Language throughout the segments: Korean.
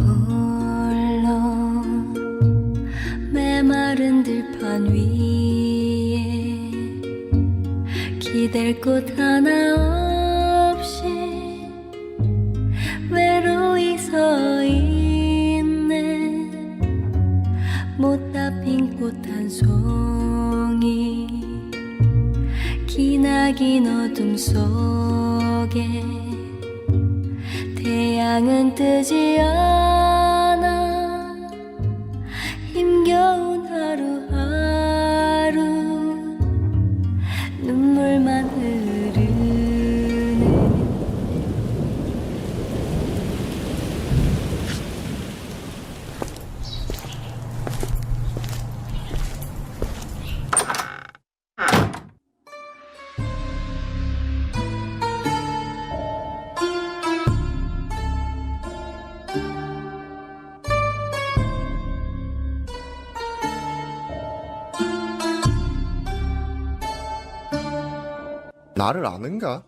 홀로 메마른 들판 위에 기댈 곳 하나 없이 외로이 서 있네. 못다 핀 꽃 한 송이 기나긴 어둠 속에 태양은 뜨지 않아. 힘겨운 하루하루 눈물만 흐르네. 나를 아는가?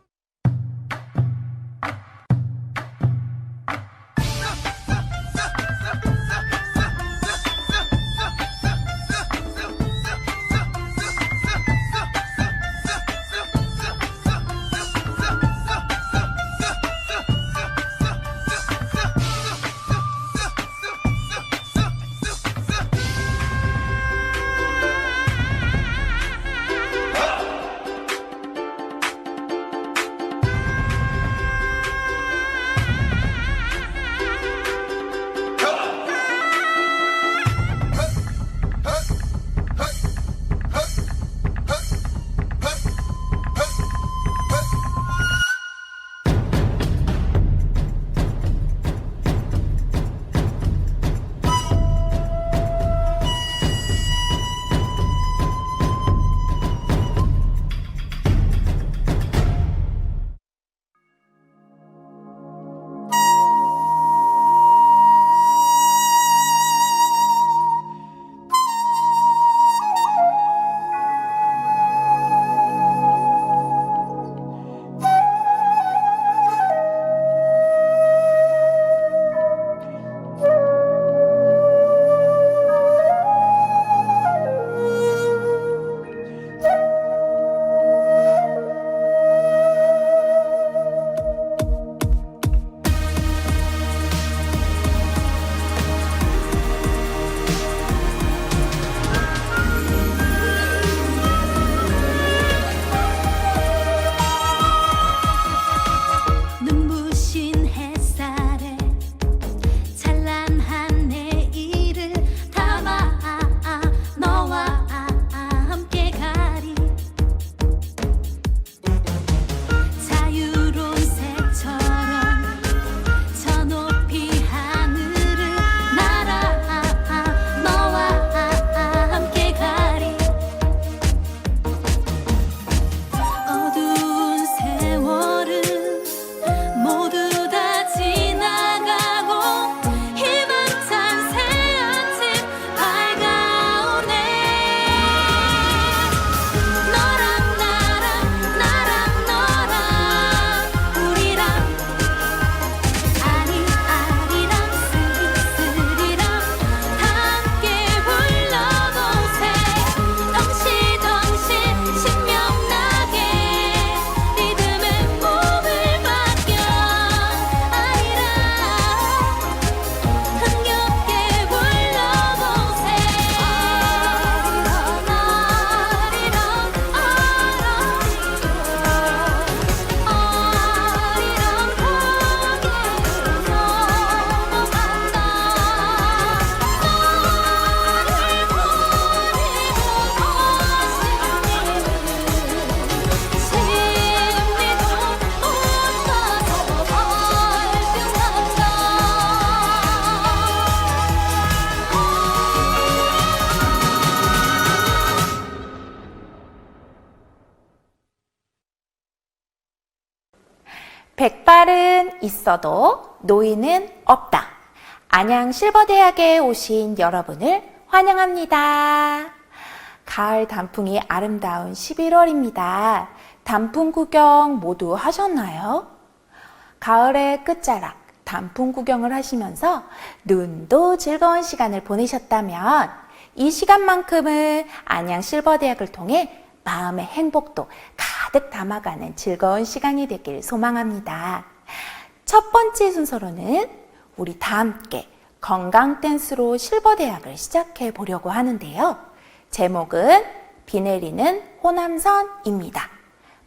백발은 있어도 노인은 없다. 안양 실버대학에 오신 여러분을 환영합니다. 가을 단풍이 아름다운 11월입니다. 단풍 구경 모두 하셨나요? 가을의 끝자락, 단풍 구경을 하시면서 눈도 즐거운 시간을 보내셨다면 이 시간만큼은 안양 실버대학을 통해 마음의 행복도 가득 담아가는 즐거운 시간이 되길 소망합니다. 첫 번째 순서로는 우리 다 함께 건강 댄스로 실버대학을 시작해 보려고 하는데요. 제목은 비 내리는 호남선입니다.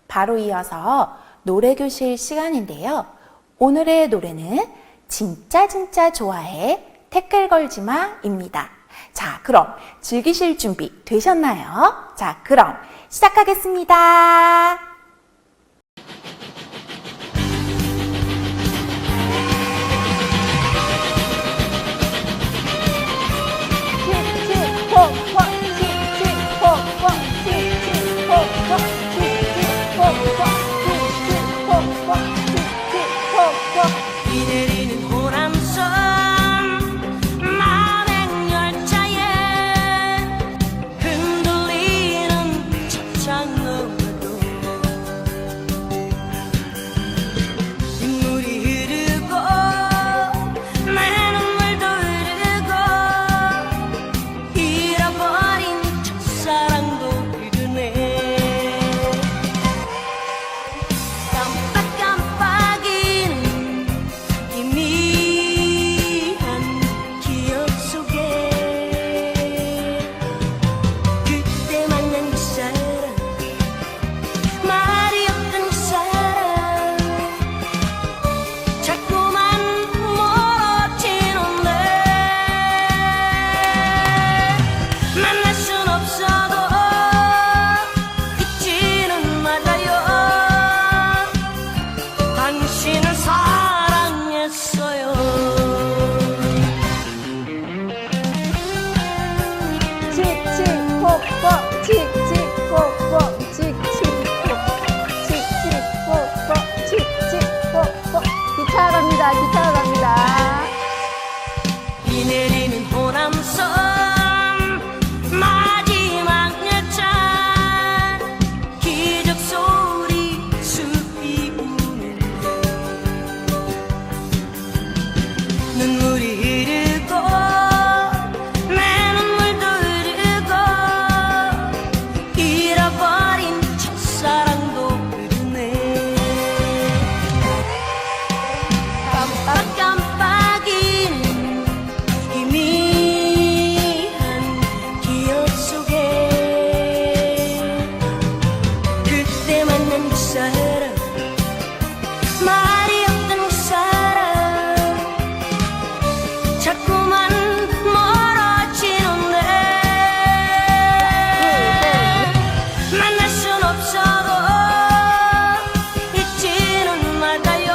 바로 이어서 노래교실 시간인데요. 오늘의 노래는 진짜 좋아해 태클 걸지마입니다. 자, 그럼 즐기실 준비 되셨나요? 자, 그럼 시작하겠습니다. 비 내리는 호남선 만행열차에 흔들리는 차창으로 눈물이 흐르고 내 눈물도 흐르고 잃어버린 첫사랑도 흐르네. 깜빡깜빡이는 희미한 기억 속에 그때 만난 그 사람 말이 없던 그 사람 자꾸만 멀어지는데 만날 순 없어도 잊지는 말아요. 당신을 사랑했어요. 칙칙폭폭 칙칙폭폭 칙칙폭폭 칙칙폭폭 기차 갑니다. 기차 갑니다. 비 내리는 호남선 마지막 열차 기적 소리 숲이 우는데 눈물이 흐르고 내 눈물도 흐르고 잃어버린 첫사랑도 흐르네. 깜빡깜빡이는 희미한 기억 속에 그때 만난 그 사람 말이 없던 그 사람 자꾸만 멀어지는데 만날 순 없어도 잊지는 말아요.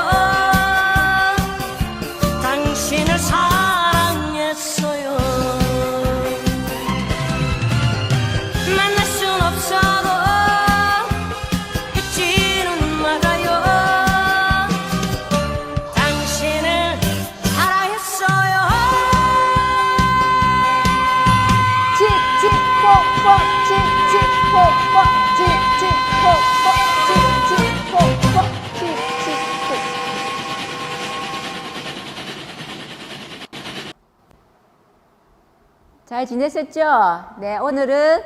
당신을 사랑했어요. 만날 순 없어도 잊지는 말아요. 당신을 사랑했어요. 칙칙폭폭 칙칙폭폭 칙칙폭폭 칙칙폭폭 칙칙폭 잘 지냈었죠? 네, 오늘은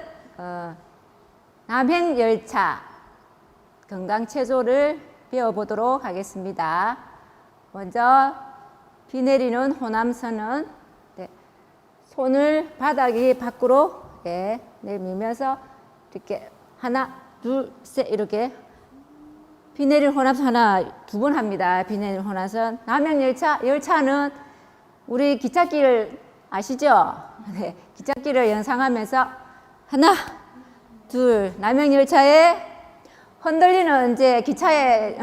남행열차 건강체조를 배워보도록 하겠습니다. 먼저 비 내리는 호남선은 손을 바닥이 밖으로 내밀면서 이렇게 하나, 둘, 셋 이렇게 비 내리는 호남선 하나, 두 번 합니다. 비 내리는 호남선. 열차는 우리 기찻길 아시죠? 네, 기찻길을 연상하면서 하나, 둘, 남양열차에 흔들리는 이제 기차에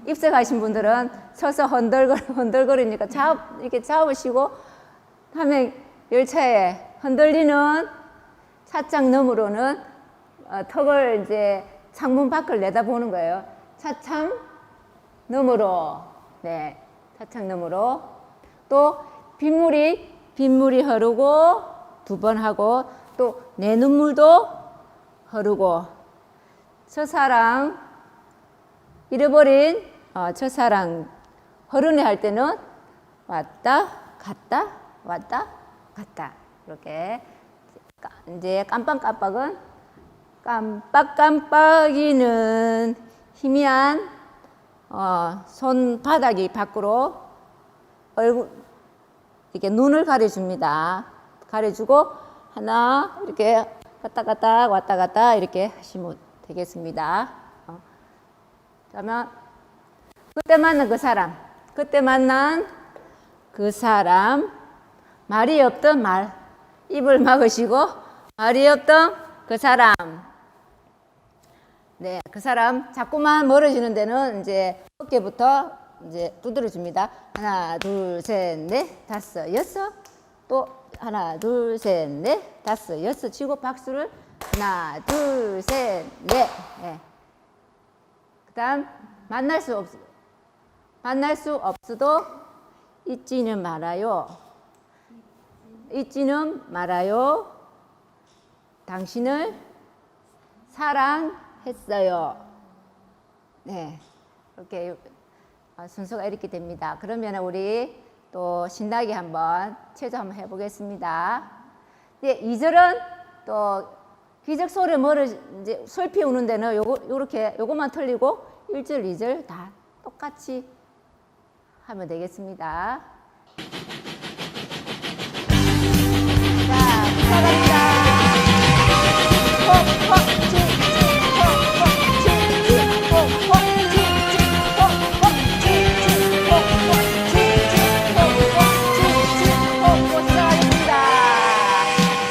입석하신 분들은 서서 흔들거리니까 이렇게 잡으시고 남양열차에 흔들리는 차창 너머로는 턱을 이제 창문 밖을 내다보는 거예요. 차창 너머로, 네, 차창 너머로 또 빗물이 흐르고 두 번 하고 또 내 눈물도 흐르고 첫사랑 잃어버린 첫사랑 허run에 할 때는 왔다 갔다 왔다 갔다 이렇게. 이제 깜빡깜빡은 깜빡깜빡이는 희미한 손바닥이 밖으로 얼굴 이렇게 눈을 가려줍니다. 가려주고 하나 이렇게 왔다 갔다 왔다 갔다 이렇게 하시면 되겠습니다. 그러면 그때 만난 그 사람 말이 없던 말 입을 막으시고 말이 없던 그 사람. 네, 그 사람 자꾸만 멀어지는 데는 이제 어깨부터 이제 두드려 줍니다. 하나, 둘, 셋, 넷, 다섯, 여섯. 또 하나, 둘, 셋, 넷, 다섯, 여섯 치고 박수를 하나, 둘, 셋, 넷. 네. 그다음 만날 수 없어도 잊지는 말아요. 잊지는 말아요. 당신을 사랑했어요. 네, 이렇게 순서가 이렇게 됩니다. 그러면 우리 또 신나게 한번 체조 한번 해보겠습니다. 네, 2절은 또 기적 소리 이제 솔피 우는 데는 요것만 틀리고 1절, 2절 다 똑같이 하면 되겠습니다. 자, 시작합니다.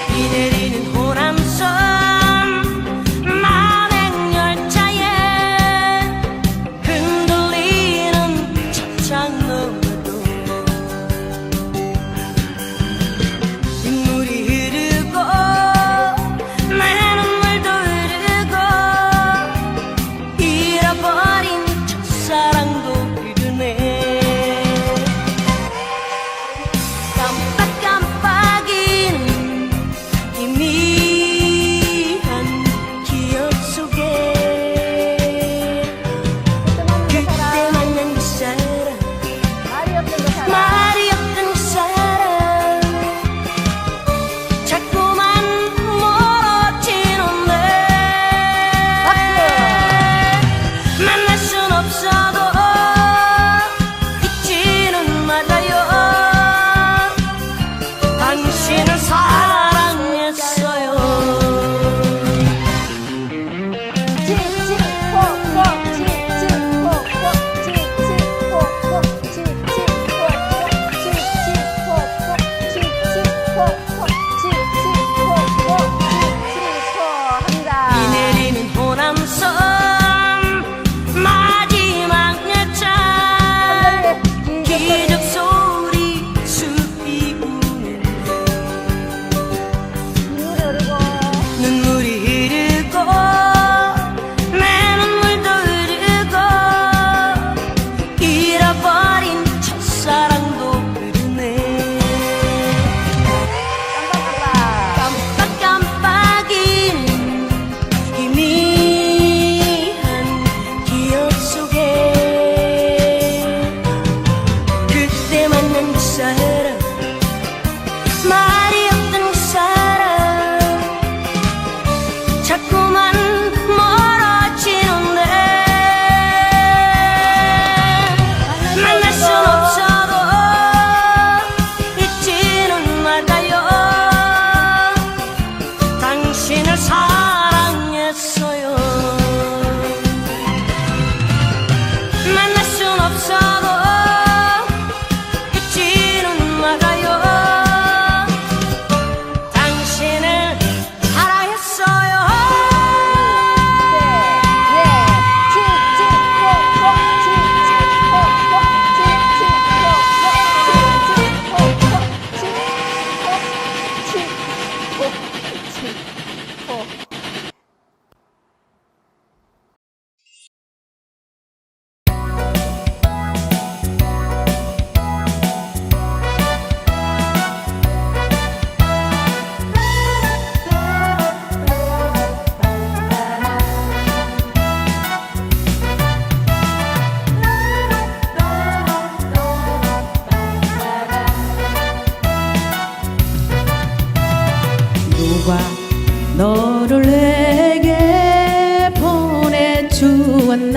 비 내리는 호남선 만행열차에 흔들리는 차창 너머로 누가 너를 내게 보내주었나.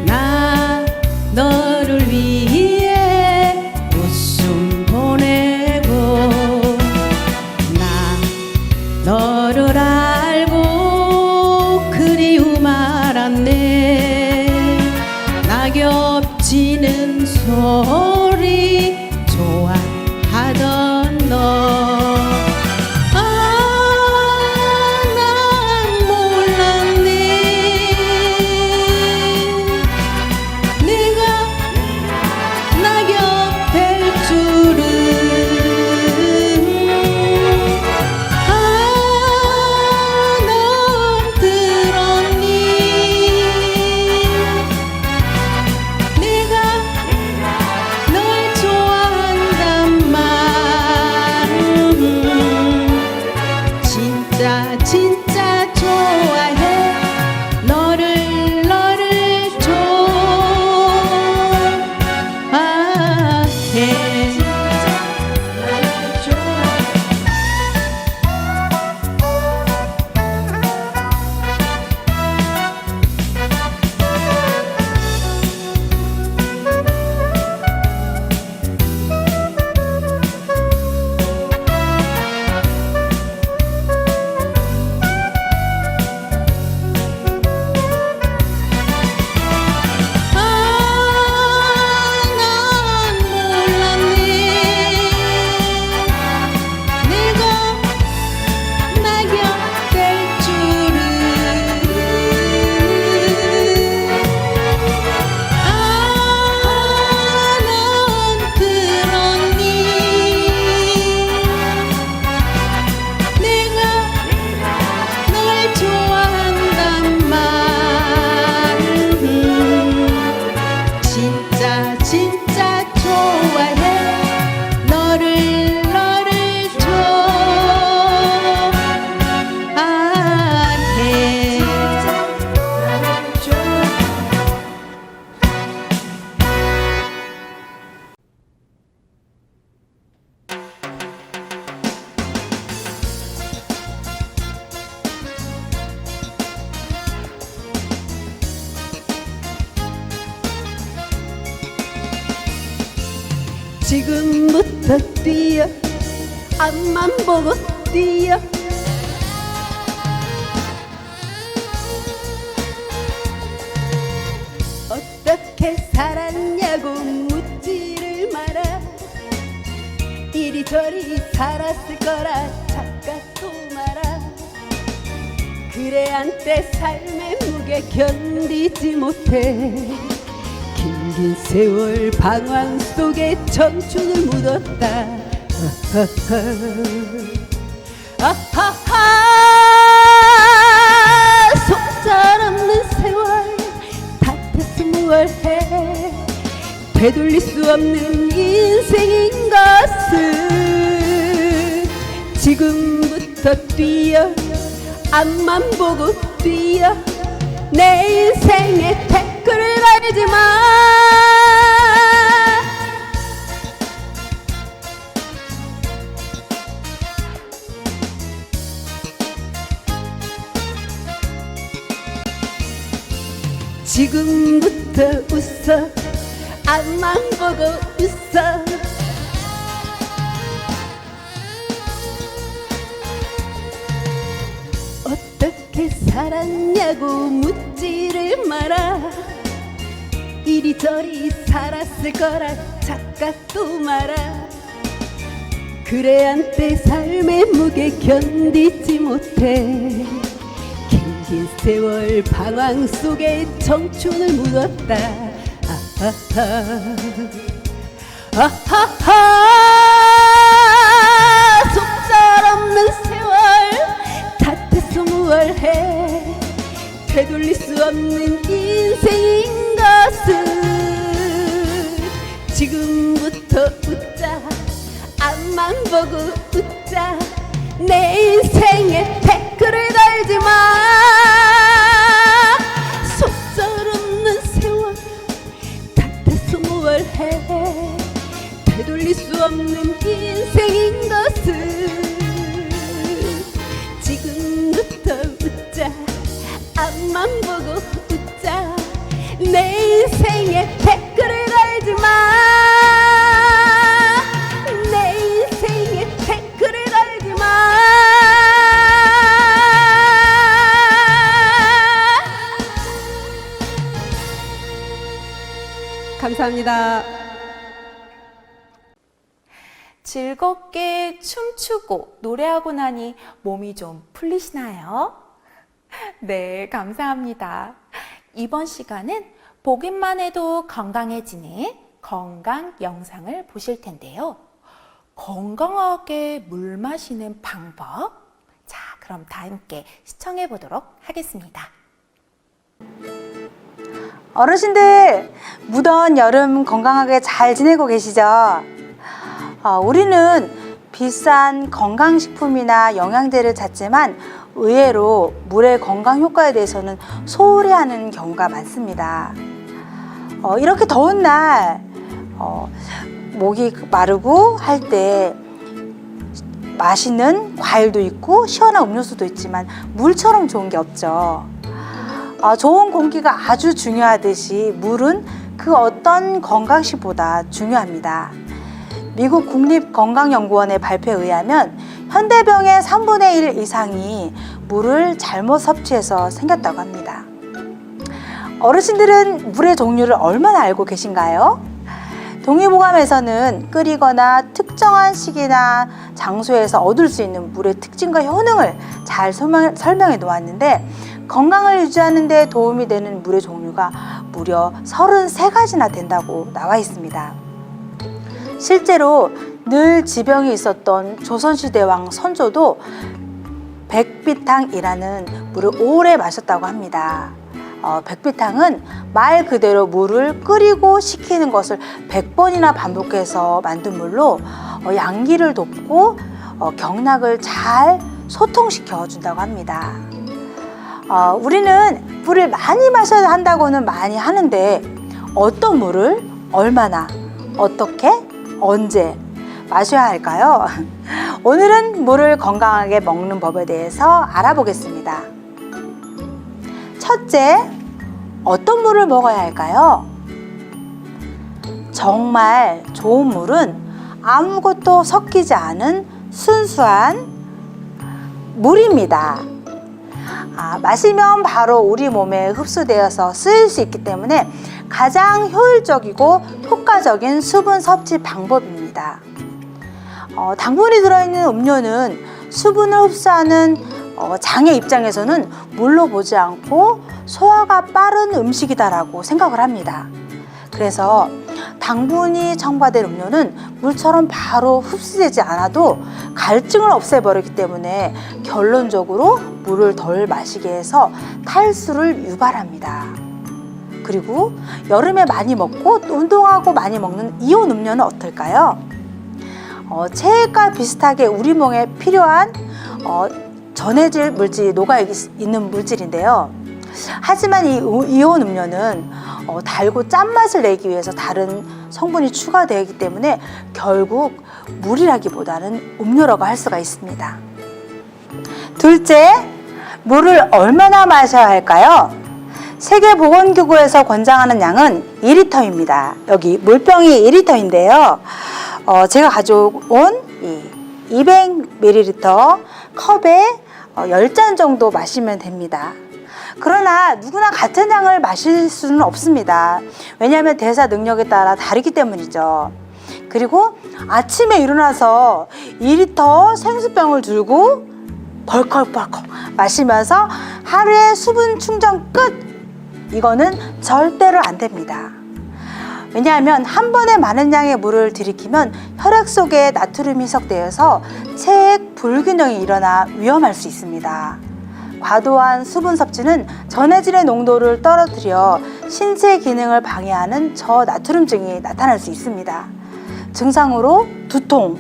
나 너를 위해 웃음 보내고 나 너를 알고 그리움 알았네. 낙엽 지는 소리 좋아하던 너. 진짜 좋아해. 너를 좋아해. 진짜 좋아해. 너를 좋아해. 지금부터 뛰어. 앞만 보고 뛰어. 어떻게 살았냐고 묻지를 마라. 이리저리 살았을 거라 착각도 마라. 그래 한때 삶의 무게 견디지 못해 긴 세월 방황 속에 청춘을 묻었다. 속절없는 세월 탓해서 뭘 해. 되돌릴 수 없는 인생인 것을. 지금부터 뛰어. 앞만 보고 뛰어. 내 인생에 태클을 걸지 마. 지금부터 웃어. 앞만 보고 웃어. 어떻게 살았냐고 묻지를 마라. 이리저리 살았을 거라 착각도 마라. 그래 한때 삶의 무게 견디지 못해 긴 세월 방황 속에 청춘을 묻었다. 속절없는 세월 탓해서 뭘 해. 되돌릴 수 없는 인생인 것을. 지금부터 웃자. 앞만 보고 웃자. 내 인생에 태클을 걸지 마. 속절없는 세월 탓해서 뭘 해. 되돌릴 수 없는 인생인 것을. 지금부터 웃자 앞만 보고 웃자 내 인생에 댓글을 달지 마 내 인생에 댓글을 달지 마 감사합니다. 즐겁게 춤추고 노래하고 나니 몸이 좀 풀리시나요? 네, 감사합니다. 이번 시간은 보기만 해도 건강해지는 건강 영상을 보실 텐데요. 건강하게 물 마시는 방법. 자, 그럼 다 함께 시청해 보도록 하겠습니다. 어르신들, 무더운 여름 건강하게 잘 지내고 계시죠? 우리는 비싼 건강식품이나 영양제를 찾지만 의외로 물의 건강 효과에 대해서는 소홀히 하는 경우가 많습니다. 이렇게 더운 날 목이 마르고 할 때 맛있는 과일도 있고 시원한 음료수도 있지만 물처럼 좋은 게 없죠. 좋은 공기가 아주 중요하듯이 물은 그 어떤 건강식보다 중요합니다. 미국 국립건강연구원의 발표에 의하면 현대병의 3분의 1 이상이 물을 잘못 섭취해서 생겼다고 합니다. 어르신들은 물의 종류를 얼마나 알고 계신가요? 동의보감에서는 끓이거나 특정한 시기나 장소에서 얻을 수 있는 물의 특징과 효능을 잘 설명해 놓았는데 건강을 유지하는 데 도움이 되는 물의 종류가 무려 33가지나 된다고 나와 있습니다. 실제로 늘 지병이 있었던 조선시대 왕 선조도 백비탕이라는 물을 오래 마셨다고 합니다. 백비탕은 말 그대로 물을 끓이고 식히는 것을 100번이나 반복해서 만든 물로 양기를 돕고 경락을 잘 소통시켜 준다고 합니다. 우리는 물을 많이 마셔야 한다고는 많이 하는데 어떤 물을 얼마나, 어떻게, 언제 마셔야 할까요? 오늘은 물을 건강하게 먹는 법에 대해서 알아보겠습니다. 첫째, 어떤 물을 먹어야 할까요? 정말 좋은 물은 아무것도 섞이지 않은 순수한 물입니다. 마시면 바로 우리 몸에 흡수되어서 쓰일 수 있기 때문에 가장 효율적이고 효과적인 수분 섭취 방법입니다. 당분이 들어있는 음료는 수분을 흡수하는 장의 입장에서는 물로 보지 않고 소화가 빠른 음식이다라고 생각을 합니다. 그래서 당분이 첨가된 음료는 물처럼 바로 흡수되지 않아도 갈증을 없애버리기 때문에 결론적으로 물을 덜 마시게 해서 탈수를 유발합니다. 그리고 여름에 많이 먹고 또 운동하고 많이 먹는 이온 음료는 어떨까요? 체액과 비슷하게 우리 몸에 필요한 전해질 물질이 녹아있는 물질인데요. 하지만 이 이온 음료는 달고 짠맛을 내기 위해서 다른 성분이 추가되기 때문에 결국 물이라기보다는 음료라고 할 수가 있습니다. 둘째, 물을 얼마나 마셔야 할까요? 세계보건기구에서 권장하는 양은 2리터입니다. 여기 물병이 2리터인데요. 제가 가져온 이 200ml 컵에 10잔 정도 마시면 됩니다. 그러나 누구나 같은 양을 마실 수는 없습니다. 왜냐하면 대사 능력에 따라 다르기 때문이죠. 그리고 아침에 일어나서 2리터 생수병을 들고 벌컥벌컥 마시면서 하루에 수분 충전 끝! 이거는 절대로 안 됩니다. 왜냐하면 한 번에 많은 양의 물을 들이키면 혈액 속에 나트륨이 희석되어서 체액 불균형이 일어나 위험할 수 있습니다. 과도한 수분 섭취는 전해질의 농도를 떨어뜨려 신체 기능을 방해하는 저나트륨증이 나타날 수 있습니다. 증상으로 두통,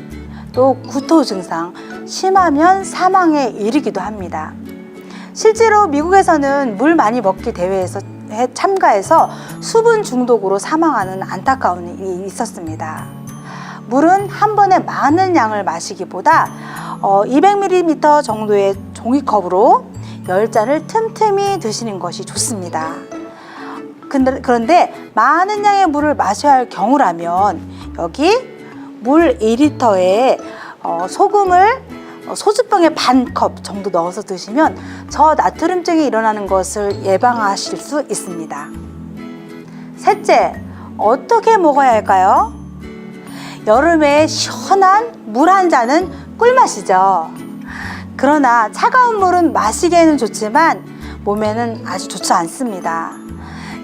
또 구토 증상, 심하면 사망에 이르기도 합니다. 실제로 미국에서는 물 많이 먹기 대회에서 참가해서 수분 중독으로 사망하는 안타까운 일이 있었습니다. 물은 한 번에 많은 양을 마시기보다 200ml 정도의 종이컵으로 10잔을 틈틈이 드시는 것이 좋습니다. 그런데 많은 양의 물을 마셔야 할 경우라면 여기 물 2리터에 소금을 소주병에 반 컵 정도 넣어서 드시면 저나트륨증이 일어나는 것을 예방하실 수 있습니다. 셋째, 어떻게 먹어야 할까요? 여름에 시원한 물 한 잔은 꿀맛이죠. 그러나 차가운 물은 마시기에는 좋지만 몸에는 아주 좋지 않습니다.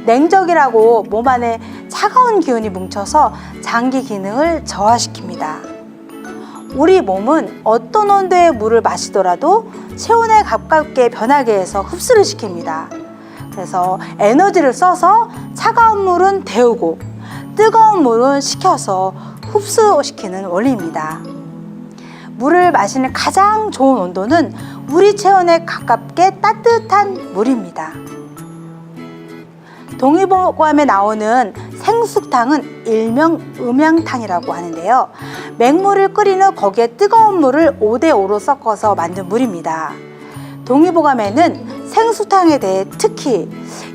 냉적이라고 몸 안에 차가운 기운이 뭉쳐서 장기 기능을 저하시킵니다. 우리 몸은 어떤 온도의 물을 마시더라도 체온에 가깝게 변하게 해서 흡수를 시킵니다. 그래서 에너지를 써서 차가운 물은 데우고 뜨거운 물은 식혀서 흡수시키는 원리입니다. 물을 마시는 가장 좋은 온도는 우리 체온에 가깝게 따뜻한 물입니다. 동의보감에 나오는 생수탕은 일명 음양탕이라고 하는데요. 맹물을 끓인 후 거기에 뜨거운 물을 5대5로 섞어서 만든 물입니다. 동의보감에는 생수탕에 대해 특히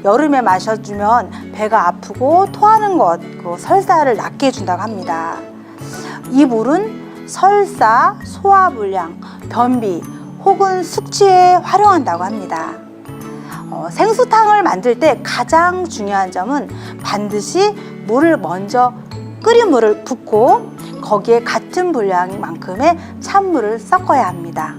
여름에 마셔주면 배가 아프고 토하는 것, 설사를 낫게 해준다고 합니다. 이 물은 설사, 소화불량, 변비 혹은 숙취에 활용한다고 합니다. 생수탕을 만들 때 가장 중요한 점은 반드시 물을 먼저 끓인 물을 붓고 거기에 같은 분량만큼의 찬물을 섞어야 합니다.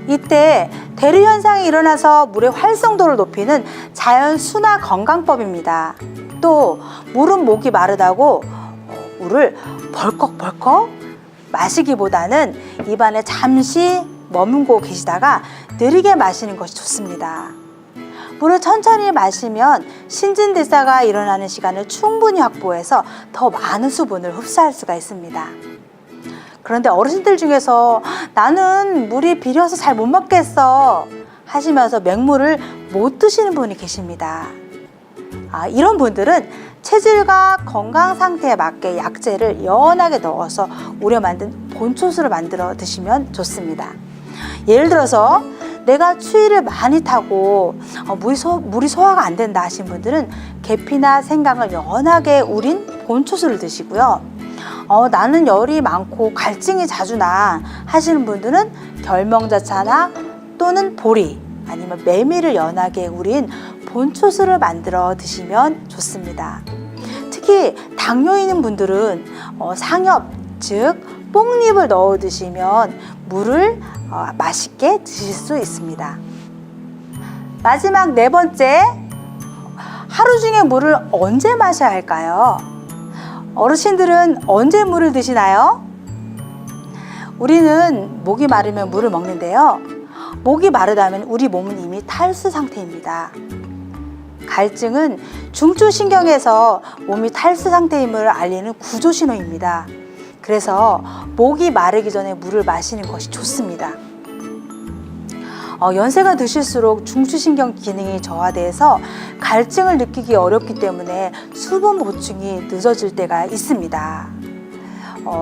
이때 대류 현상이 일어나서 물의 활성도를 높이는 자연 순화 건강법입니다. 또 물은 목이 마르다고 물을 벌컥벌컥 마시기보다는 입안에 잠시 머물고 계시다가 느리게 마시는 것이 좋습니다. 물을 천천히 마시면 신진대사가 일어나는 시간을 충분히 확보해서 더 많은 수분을 흡수할 수가 있습니다. 그런데 어르신들 중에서 나는 물이 비려서 잘 못 먹겠어 하시면서 맹물을 못 드시는 분이 계십니다. 이런 분들은 체질과 건강 상태에 맞게 약재를 연하게 넣어서 우려 만든 본초수를 만들어 드시면 좋습니다. 예를 들어서 내가 추위를 많이 타고 물이 소화가 안 된다 하신 분들은 계피나 생강을 연하게 우린 본초수를 드시고요. 나는 열이 많고 갈증이 자주 나 하시는 분들은 결명자차나 또는 보리 아니면 메밀을 연하게 우린 본초수를 만들어 드시면 좋습니다. 특히 당뇨 있는 분들은 상엽 즉 뽕잎을 넣어 드시면 물을 맛있게 드실 수 있습니다. 마지막 네 번째, 하루 중에 물을 언제 마셔야 할까요? 어르신들은 언제 물을 드시나요? 우리는 목이 마르면 물을 먹는데요. 목이 마르다면 우리 몸은 이미 탈수 상태입니다. 갈증은 중추신경에서 몸이 탈수 상태임을 알리는 구조신호입니다. 그래서 목이 마르기 전에 물을 마시는 것이 좋습니다. 연세가 드실수록 중추신경 기능이 저하돼서 갈증을 느끼기 어렵기 때문에 수분 보충이 늦어질 때가 있습니다.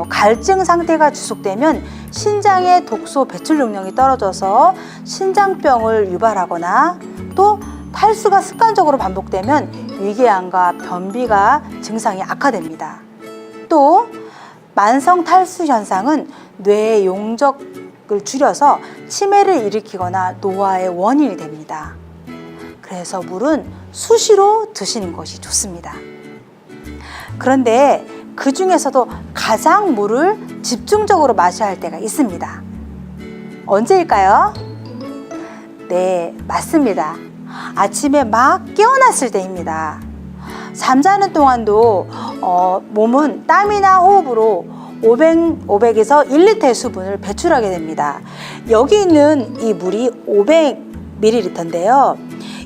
갈증 상태가 지속되면 신장의 독소 배출 능력이 떨어져서 신장병을 유발하거나 또 탈수가 습관적으로 반복되면 위궤양과 변비가 증상이 악화됩니다. 또 만성 탈수 현상은 뇌의 용적을 줄여서 치매를 일으키거나 노화의 원인이 됩니다. 그래서 물은 수시로 드시는 것이 좋습니다. 그런데 그 중에서도 가장 물을 집중적으로 마셔야 할 때가 있습니다. 언제일까요? 네, 맞습니다. 아침에 막 깨어났을 때입니다. 잠자는 동안도 몸은 땀이나 호흡으로 500에서 1리터의 수분을 배출하게 됩니다. 여기 있는 이 물이 500ml인데요.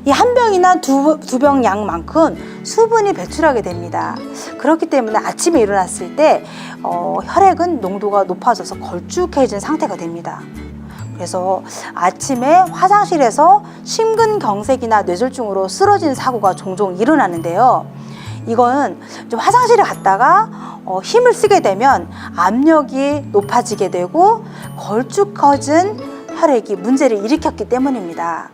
이 한 병이나 두 병 양만큼 수분이 배출하게 됩니다. 그렇기 때문에 아침에 일어났을 때 혈액은 농도가 높아져서 걸쭉해진 상태가 됩니다. 그래서 아침에 화장실에서 심근경색이나 뇌졸중으로 쓰러진 사고가 종종 일어나는데요. 이거는 좀 화장실에 갔다가 힘을 쓰게 되면 압력이 높아지게 되고 걸쭉해진 혈액이 문제를 일으켰기 때문입니다.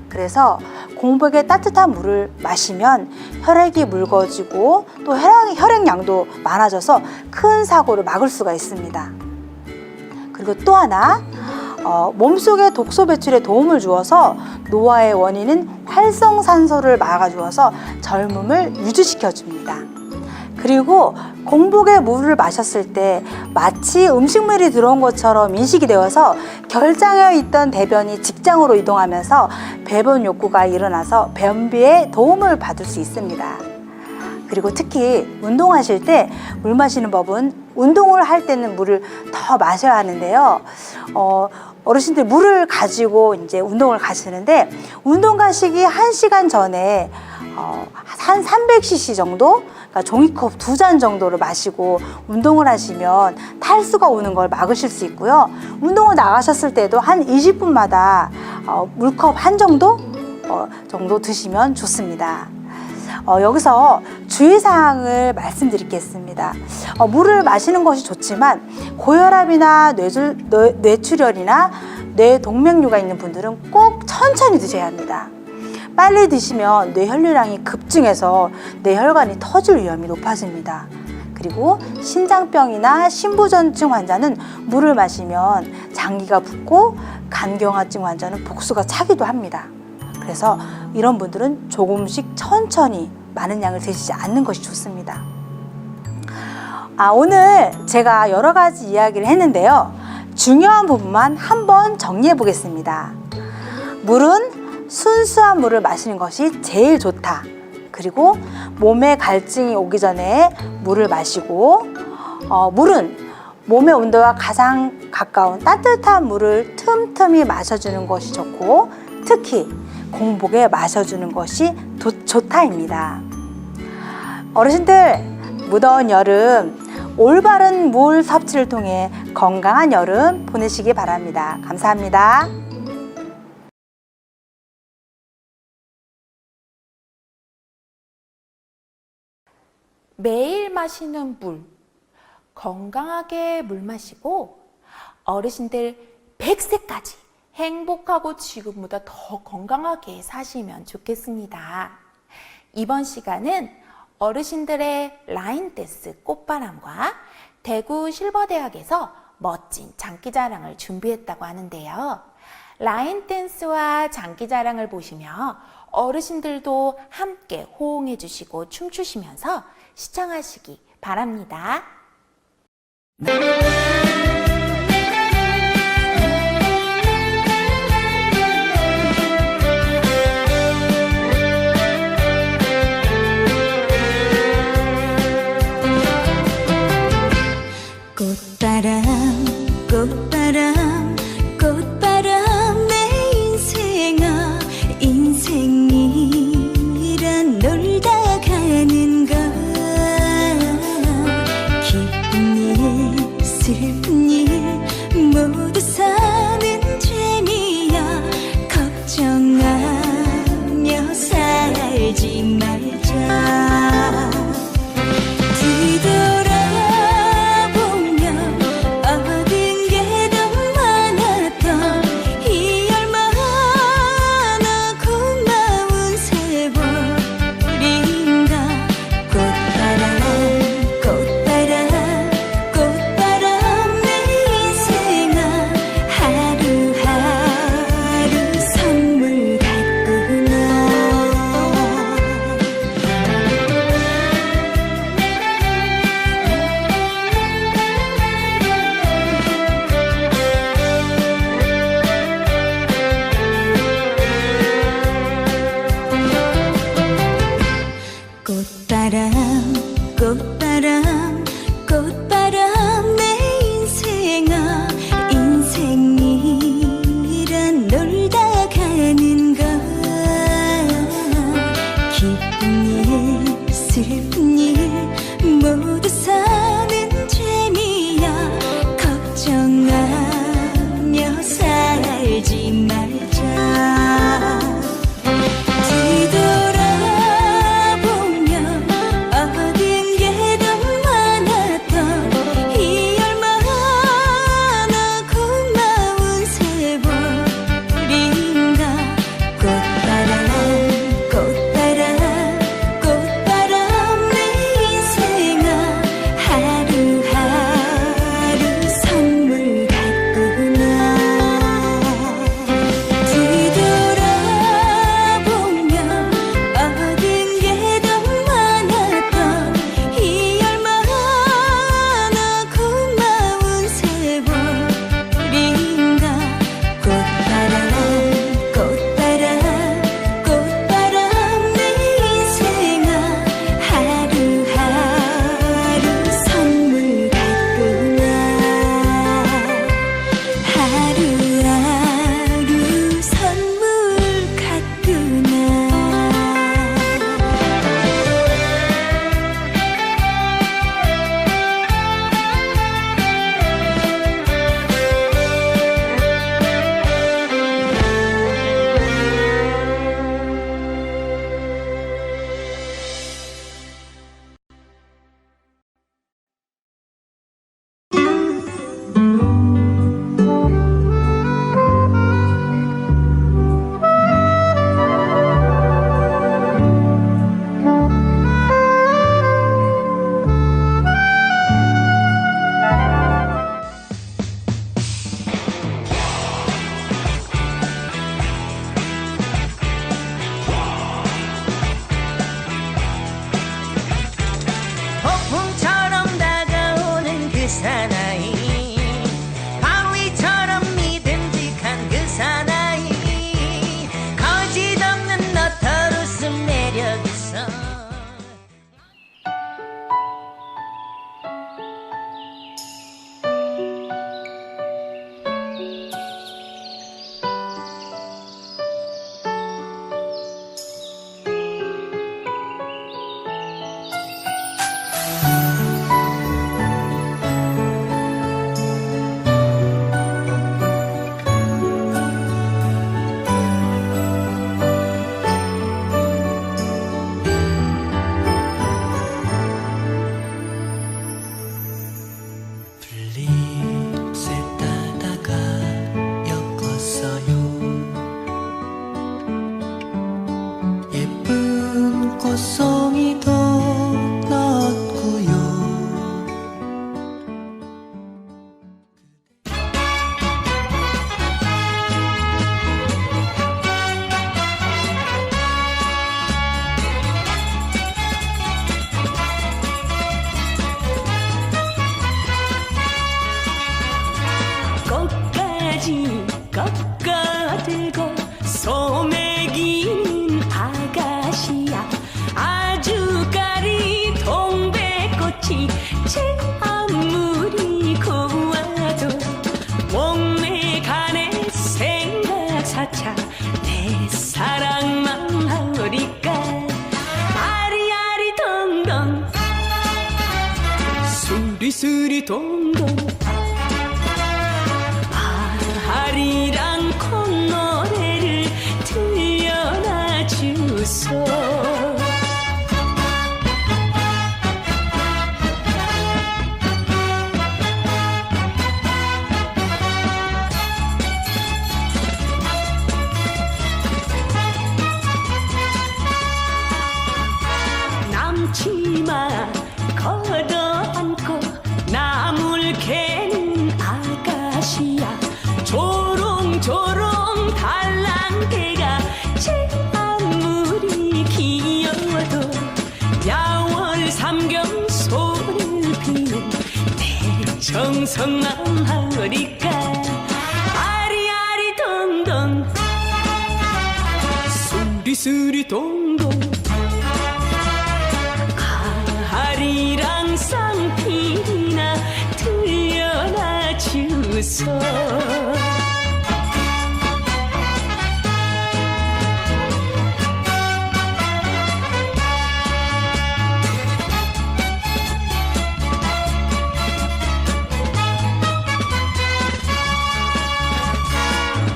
그래서 공복에 따뜻한 물을 마시면 혈액이 묽어지고 또 혈액량도 많아져서 큰 사고를 막을 수가 있습니다. 그리고 또 하나, 몸속에 독소 배출에 도움을 주어서 노화의 원인인 활성산소를 막아주어서 젊음을 유지시켜 줍니다. 그리고 공복에 물을 마셨을 때 마치 음식물이 들어온 것처럼 인식이 되어서 결장해 있던 대변이 직장으로 이동하면서 배변 욕구가 일어나서 변비에 도움을 받을 수 있습니다. 그리고 특히 운동하실 때 물 마시는 법은 운동을 할 때는 물을 더 마셔야 하는데요. 어르신들 물을 가지고 이제 운동을 가시는데 운동 가시기 1시간 전에 한 300cc 정도, 그러니까 종이컵 2잔 정도를 마시고 운동을 하시면 탈수가 오는 걸 막으실 수 있고요. 운동을 나가셨을 때도 한 20분마다 물컵 한 정도 드시면 좋습니다. 여기서 주의사항을 말씀드리겠습니다. 물을 마시는 것이 좋지만 고혈압이나 뇌출혈이나 뇌동맥류가 있는 분들은 꼭 천천히 드셔야 합니다. 빨리 드시면 뇌혈류량이 급증해서 뇌혈관이 터질 위험이 높아집니다. 그리고 신장병이나 신부전증 환자는 물을 마시면 장기가 붓고 간경화증 환자는 복수가 차기도 합니다. 그래서 이런 분들은 조금씩 천천히 많은 양을 드시지 않는 것이 좋습니다. 오늘 제가 여러 가지 이야기를 했는데요. 중요한 부분만 한번 정리해 보겠습니다. 물은 순수한 물을 마시는 것이 제일 좋다. 그리고 몸에 갈증이 오기 전에 물을 마시고 물은 몸의 온도와 가장 가까운 따뜻한 물을 틈틈이 마셔주는 것이 좋고 특히 공복에 마셔주는 것이 좋다입니다. 어르신들, 무더운 여름 올바른 물 섭취를 통해 건강한 여름 보내시기 바랍니다. 감사합니다. 매일 마시는 물, 건강하게 물 마시고 어르신들 100세까지 행복하고 지금보다 더 건강하게 사시면 좋겠습니다. 이번 시간은 어르신들의 라인댄스 꽃바람과 대구 실버대학에서 멋진 장기자랑을 준비했다고 하는데요. 라인댄스와 장기자랑을 보시며 어르신들도 함께 호응해 주시고 춤추시면서 시청하시기 바랍니다. 꽃바람 꽃바람 꽃바람 내 인생아 인생이란 놀다 가는 것 기쁜 일 슬픈 일 모두 사는 재미야 걱정하며 살지 말자 꽃가지 꺾어들고 소매긴 아가씨야 아주까리 동백꽃이 제 아무리 고와도 목매 가네 생각사차 내 사랑만 하리까 아리아리 동동 수리수리 동동 아리랑 콧노래를 들려놔 주소 남치마 걷어안고 나물 캐는 아가씨야 조롱조롱 달랑개가 제 아무리 귀여워도 야월 삼경 소를 피는 내 정성만 하리까 아리아리 동동 수리수리 동동 아리랑 쌍필이나 들려놔 주소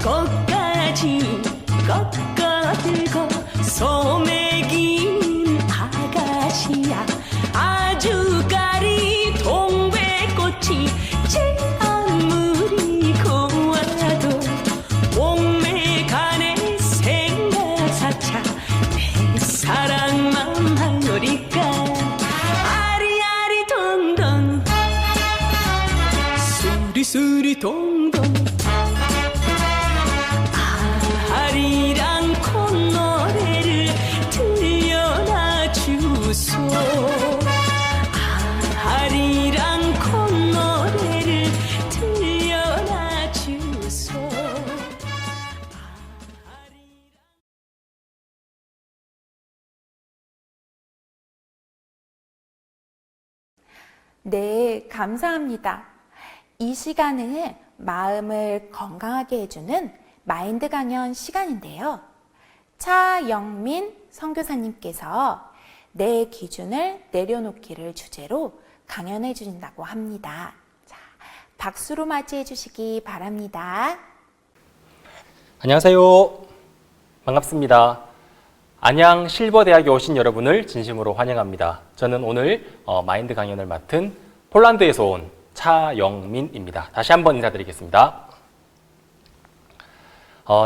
꽃가지 꺾어들고 소매긴 아가씨야 아주까리 동백꽃이 제 아무리 고와도 목매 가네 생각사차 내 사랑만 하리까 아리아리 동동 수리수리 동동 아리랑 콧노래를 들려놔 주소 아리랑 콧노래를 들려놔 주소 네, 감사합니다. 이 시간은 마음을 건강하게 해주는 마인드 강연 시간인데요. 차영민 선교사님께서 내 기준을 내려놓기를 주제로 강연해 주신다고 합니다. 자, 박수로 맞이해 주시기 바랍니다. 안녕하세요. 반갑습니다. 안양 실버대학에 오신 여러분을 진심으로 환영합니다. 저는 오늘 마인드 강연을 맡은 폴란드에서 온 차영민입니다. 다시 한번 인사드리겠습니다.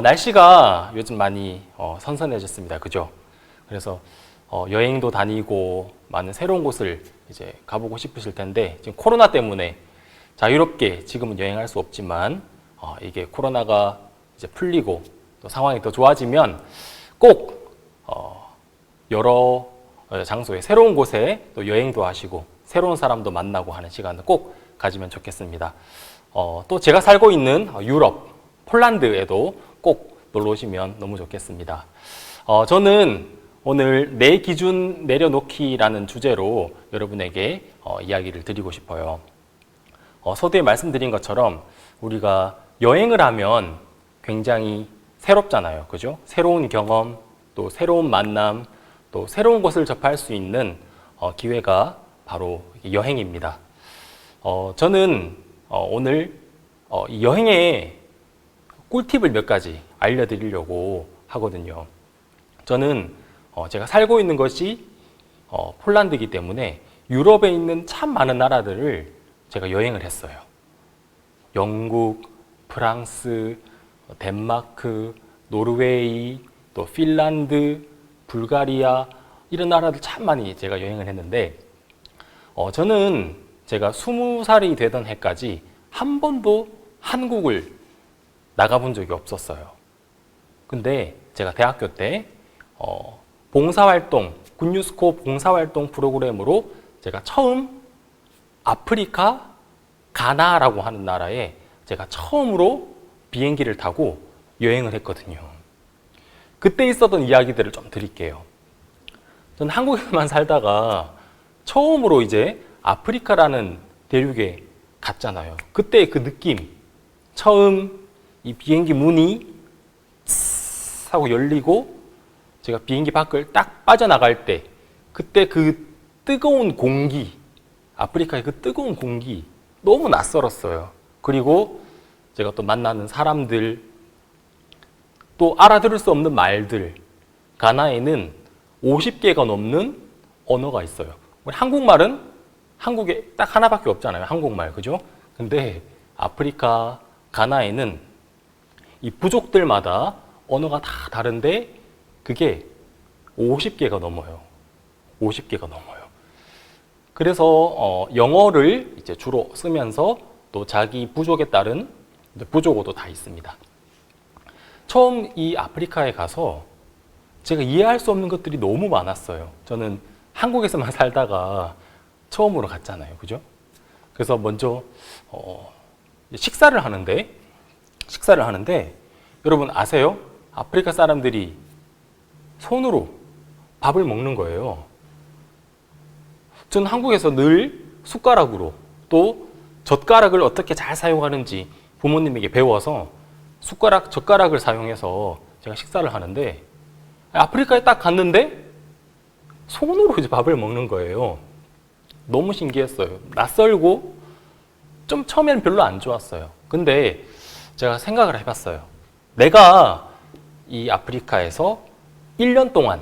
날씨가 요즘 많이 선선해졌습니다. 그죠? 그래서 여행도 다니고 많은 새로운 곳을 이제 가보고 싶으실 텐데 지금 코로나 때문에 자유롭게 지금은 여행할 수 없지만 이게 코로나가 이제 풀리고 또 상황이 더 좋아지면 꼭 여러 장소에 새로운 곳에 또 여행도 하시고 새로운 사람도 만나고 하는 시간을 꼭 가지면 좋겠습니다. 또 제가 살고 있는 유럽, 폴란드에도 꼭 놀러 오시면 너무 좋겠습니다. 저는 오늘 내 기준 내려놓기라는 주제로 여러분에게 이야기를 드리고 싶어요. 서두에 말씀드린 것처럼 우리가 여행을 하면 굉장히 새롭잖아요. 그죠? 새로운 경험, 또 새로운 만남, 또 새로운 곳을 접할 수 있는 기회가 바로 여행입니다. 저는 오늘 이 여행의 꿀팁을 몇 가지 알려드리려고 하거든요. 저는 제가 살고 있는 것이 폴란드이기 때문에 유럽에 있는 참 많은 나라들을 제가 여행을 했어요. 영국, 프랑스, 덴마크, 노르웨이, 또 핀란드, 불가리아 이런 나라들 참 많이 제가 여행을 했는데 저는 제가 20살이 되던 해까지 한 번도 한국을 나가본 적이 없었어요. 근데 제가 대학교 때 봉사활동, 굿뉴스코 봉사활동 프로그램으로 제가 처음 아프리카 가나라고 하는 나라에 제가 처음으로 비행기를 타고 여행을 했거든요. 그때 있었던 이야기들을 좀 드릴게요. 저는 한국에서만 살다가 처음으로 이제 아프리카라는 대륙에 갔잖아요. 그때 그 느낌, 처음 이 비행기 문이 츠스 하고 열리고 제가 비행기 밖을 딱 빠져나갈 때 그때 그 뜨거운 공기, 아프리카의 그 뜨거운 공기 너무 낯설었어요. 그리고 제가 또 만나는 사람들, 또 알아들을 수 없는 말들, 가나에는 50개가 넘는 언어가 있어요. 우리 한국말은 한국에 딱 하나밖에 없잖아요. 한국말, 그죠? 근데 아프리카, 가나에는 이 부족들마다 언어가 다 다른데 그게 50개가 넘어요. 50개가 넘어요. 그래서 영어를 이제 주로 쓰면서 또 자기 부족에 따른 부족어도 다 있습니다. 처음 이 아프리카에 가서 제가 이해할 수 없는 것들이 너무 많았어요. 저는 한국에서만 살다가 처음으로 갔잖아요. 그죠? 그래서 먼저 식사를 하는데 여러분 아세요? 아프리카 사람들이 손으로 밥을 먹는 거예요. 저는 한국에서 늘 숟가락으로 또 젓가락을 어떻게 잘 사용하는지 부모님에게 배워서 숟가락, 젓가락을 사용해서 제가 식사를 하는데 아프리카에 딱 갔는데 손으로 이제 밥을 먹는 거예요. 너무 신기했어요. 낯설고 좀 처음에는 별로 안 좋았어요. 근데 제가 생각을 해봤어요. 내가 이 아프리카에서 1년 동안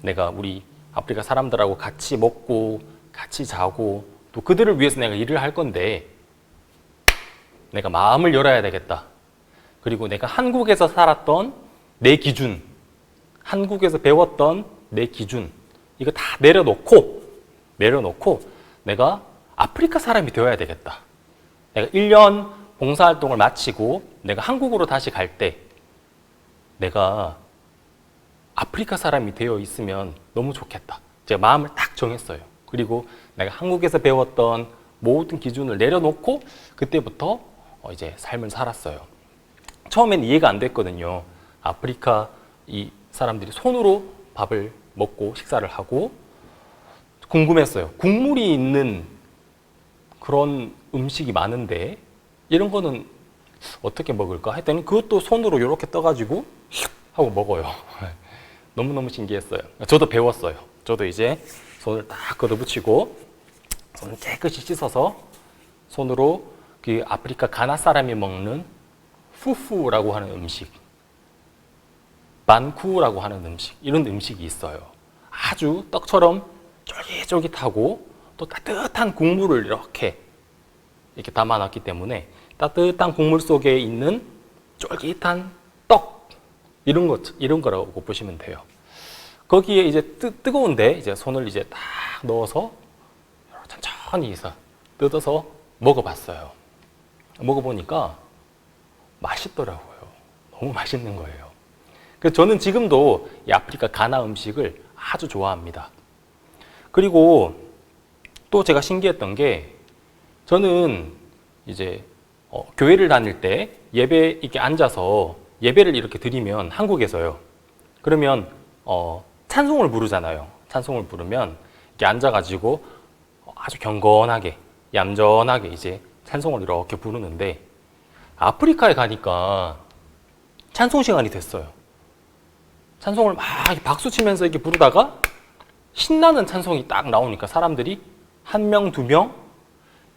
내가 우리 아프리카 사람들하고 같이 먹고 같이 자고 또 그들을 위해서 내가 일을 할 건데 내가 마음을 열어야 되겠다. 그리고 내가 한국에서 살았던 내 기준, 한국에서 배웠던 내 기준 이거 다 내려놓고 내가 아프리카 사람이 되어야 되겠다. 내가 1년 봉사활동을 마치고 내가 한국으로 다시 갈 때 내가 아프리카 사람이 되어 있으면 너무 좋겠다. 제가 마음을 딱 정했어요. 그리고 내가 한국에서 배웠던 모든 기준을 내려놓고 그때부터 이제 삶을 살았어요. 처음엔 이해가 안 됐거든요. 아프리카 이 사람들이 손으로 밥을 먹고 식사를 하고 궁금했어요. 국물이 있는 그런 음식이 많은데 이런 거는 어떻게 먹을까 했더니 그것도 손으로 이렇게 떠가지고 하고 먹어요. 너무너무 신기했어요. 저도 배웠어요. 저도 이제 손을 딱 걷어붙이고 손을 깨끗이 씻어서 손으로 그 아프리카 가나 사람이 먹는 푸푸라고 하는 음식, 반쿠라고 하는 음식, 이런 음식이 있어요. 아주 떡처럼 쫄깃쫄깃하고 또 따뜻한 국물을 이렇게 담아놨기 때문에 따뜻한 국물 속에 있는 쫄깃한 떡 이런 거라고 보시면 돼요. 거기에 이제 뜨거운데 이제 손을 이제 딱 넣어서 천천히 해서 뜯어서 먹어봤어요. 먹어보니까 맛있더라고요. 너무 맛있는 거예요. 그래서 저는 지금도 이 아프리카 가나 음식을 아주 좋아합니다. 그리고 또 제가 신기했던 게 저는 이제 교회를 다닐 때 예배 이렇게 앉아서 예배를 이렇게 드리면 한국에서요. 그러면 찬송을 부르잖아요. 찬송을 부르면 이렇게 앉아가지고 아주 경건하게 얌전하게 이제 찬송을 이렇게 부르는데 아프리카에 가니까 찬송 시간이 됐어요. 찬송을 막 박수 치면서 이렇게 부르다가 신나는 찬송이 딱 나오니까 사람들이 1명, 2명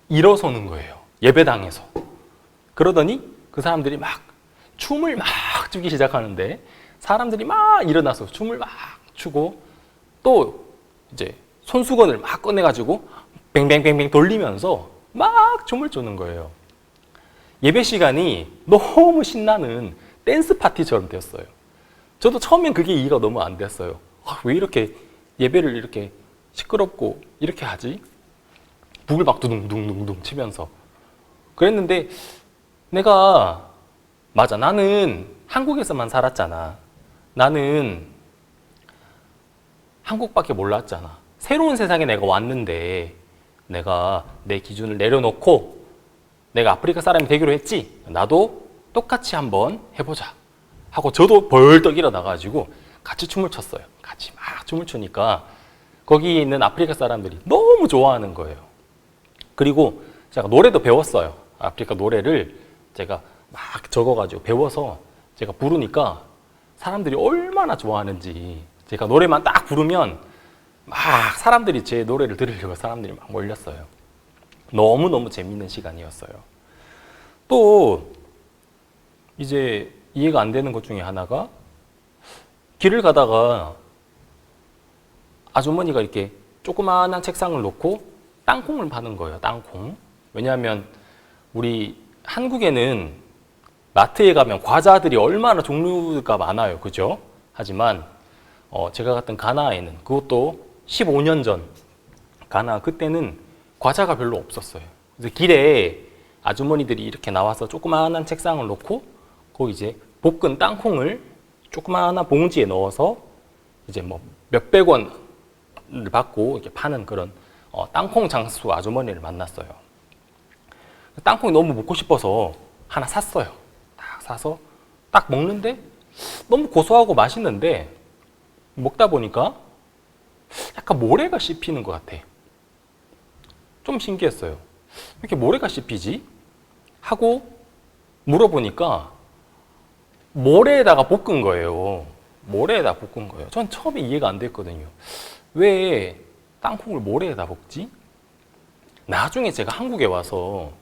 일어서는 거예요. 예배당에서. 그러더니 그 사람들이 막 춤을 막 추기 시작하는데 사람들이 막 일어나서 춤을 막 추고 또 이제 손수건을 막 꺼내가지고 뱅뱅뱅뱅 돌리면서 막 춤을 추는 거예요. 예배 시간이 너무 신나는 댄스 파티처럼 되었어요. 저도 처음엔 그게 이해가 너무 안 됐어요. 왜 이렇게 예배를 이렇게 시끄럽고 이렇게 하지? 북을 막 두둥둥둥둥 치면서 그랬는데 내가 맞아 나는 한국에서만 살았잖아. 나는 한국밖에 몰랐잖아. 새로운 세상에 내가 왔는데 내가 내 기준을 내려놓고 내가 아프리카 사람이 되기로 했지. 나도 똑같이 한번 해보자 하고 저도 벌떡 일어나가지고 같이 춤을 췄어요. 같이 막 춤을 추니까 거기에 있는 아프리카 사람들이 너무 좋아하는 거예요. 그리고 제가 노래도 배웠어요. 아프리카 노래를 제가 막 적어가지고 배워서 제가 부르니까 사람들이 얼마나 좋아하는지, 제가 노래만 딱 부르면 막 사람들이 제 노래를 들으려고 사람들이 막 몰렸어요. 너무너무 재밌는 시간이었어요. 또 이제 이해가 안 되는 것 중에 하나가, 길을 가다가 아주머니가 이렇게 조그마한 책상을 놓고 땅콩을 파는 거예요. 땅콩. 왜냐하면 우리 한국에는 마트에 가면 과자들이 얼마나 종류가 많아요. 그죠? 하지만 제가 갔던 가나에는, 그것도 15년 전 가나, 그때는 과자가 별로 없었어요. 그래서 길에 아주머니들이 이렇게 나와서 조그마한 책상을 놓고 거기 이제 볶은 땅콩을 조그마한 봉지에 넣어서 이제 뭐 몇백 원을 받고 이렇게 파는 그런 땅콩 장수 아주머니를 만났어요. 땅콩이 너무 먹고 싶어서 하나 샀어요. 딱 사서 딱 먹는데 너무 고소하고 맛있는데 먹다 보니까 약간 모래가 씹히는 것 같아. 좀 신기했어요. 왜 이렇게 모래가 씹히지? 하고 물어보니까 모래에다가 볶은 거예요. 모래에다 볶은 거예요. 전 처음에 이해가 안 됐거든요. 왜 땅콩을 모래에다 볶지? 나중에 제가 한국에 와서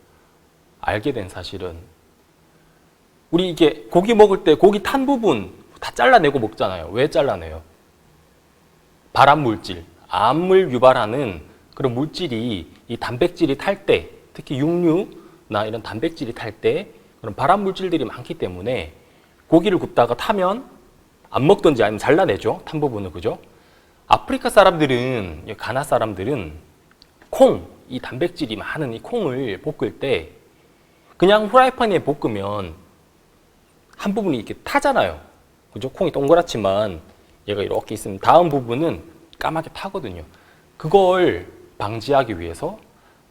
알게 된 사실은, 우리 이게 고기 먹을 때 고기 탄 부분 다 잘라내고 먹잖아요. 왜 잘라내요? 발암 물질, 암을 유발하는 그런 물질이, 이 단백질이 탈 때, 특히 육류나 이런 단백질이 탈 때 그런 발암 물질들이 많기 때문에 고기를 굽다가 타면 안 먹든지 아니면 잘라내죠. 탄 부분은. 그죠? 아프리카 사람들은, 가나 사람들은 콩, 이 단백질이 많은 이 콩을 볶을 때 그냥 후라이팬에 볶으면 한 부분이 이렇게 타잖아요. 그죠? 콩이 동그랗지만 얘가 이렇게 있으면 다음 부분은 까맣게 타거든요. 그걸 방지하기 위해서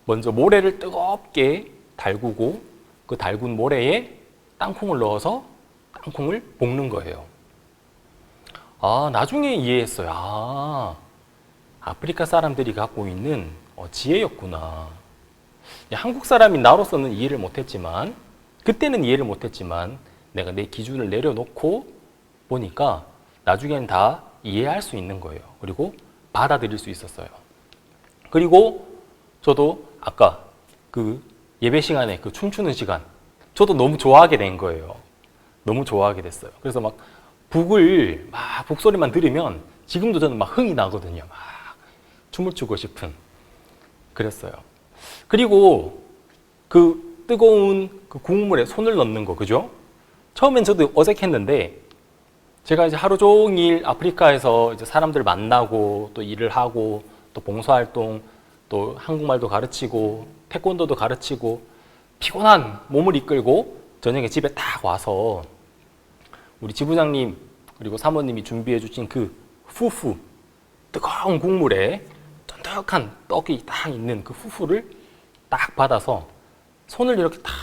먼저 모래를 뜨겁게 달구고 그 달군 모래에 땅콩을 넣어서 땅콩을 볶는 거예요. 아, 나중에 이해했어요. 아, 아프리카 사람들이 갖고 있는 지혜였구나. 한국 사람인 나로서는 이해를 못했지만, 그때는 이해를 못했지만 내가 내 기준을 내려놓고 보니까 나중에는 다 이해할 수 있는 거예요. 그리고 받아들일 수 있었어요. 그리고 저도 아까 그 예배 시간에 그 춤추는 시간, 저도 너무 좋아하게 된 거예요. 너무 좋아하게 됐어요. 그래서 막 북소리만 들으면 지금도 저는 막 흥이 나거든요. 막 춤을 추고 싶은. 그랬어요. 그리고 그 뜨거운 그 국물에 손을 넣는 거, 그죠? 처음엔 저도 어색했는데, 제가 이제 하루 종일 아프리카에서 이제 사람들 만나고 또 일을 하고 또 봉사활동, 또 한국말도 가르치고 태권도도 가르치고 피곤한 몸을 이끌고 저녁에 집에 딱 와서 우리 지부장님 그리고 사모님이 준비해 주신 그 후후, 뜨거운 국물에 쫀득한 떡이 딱 있는 그 후후를 딱 받아서 손을 이렇게 딱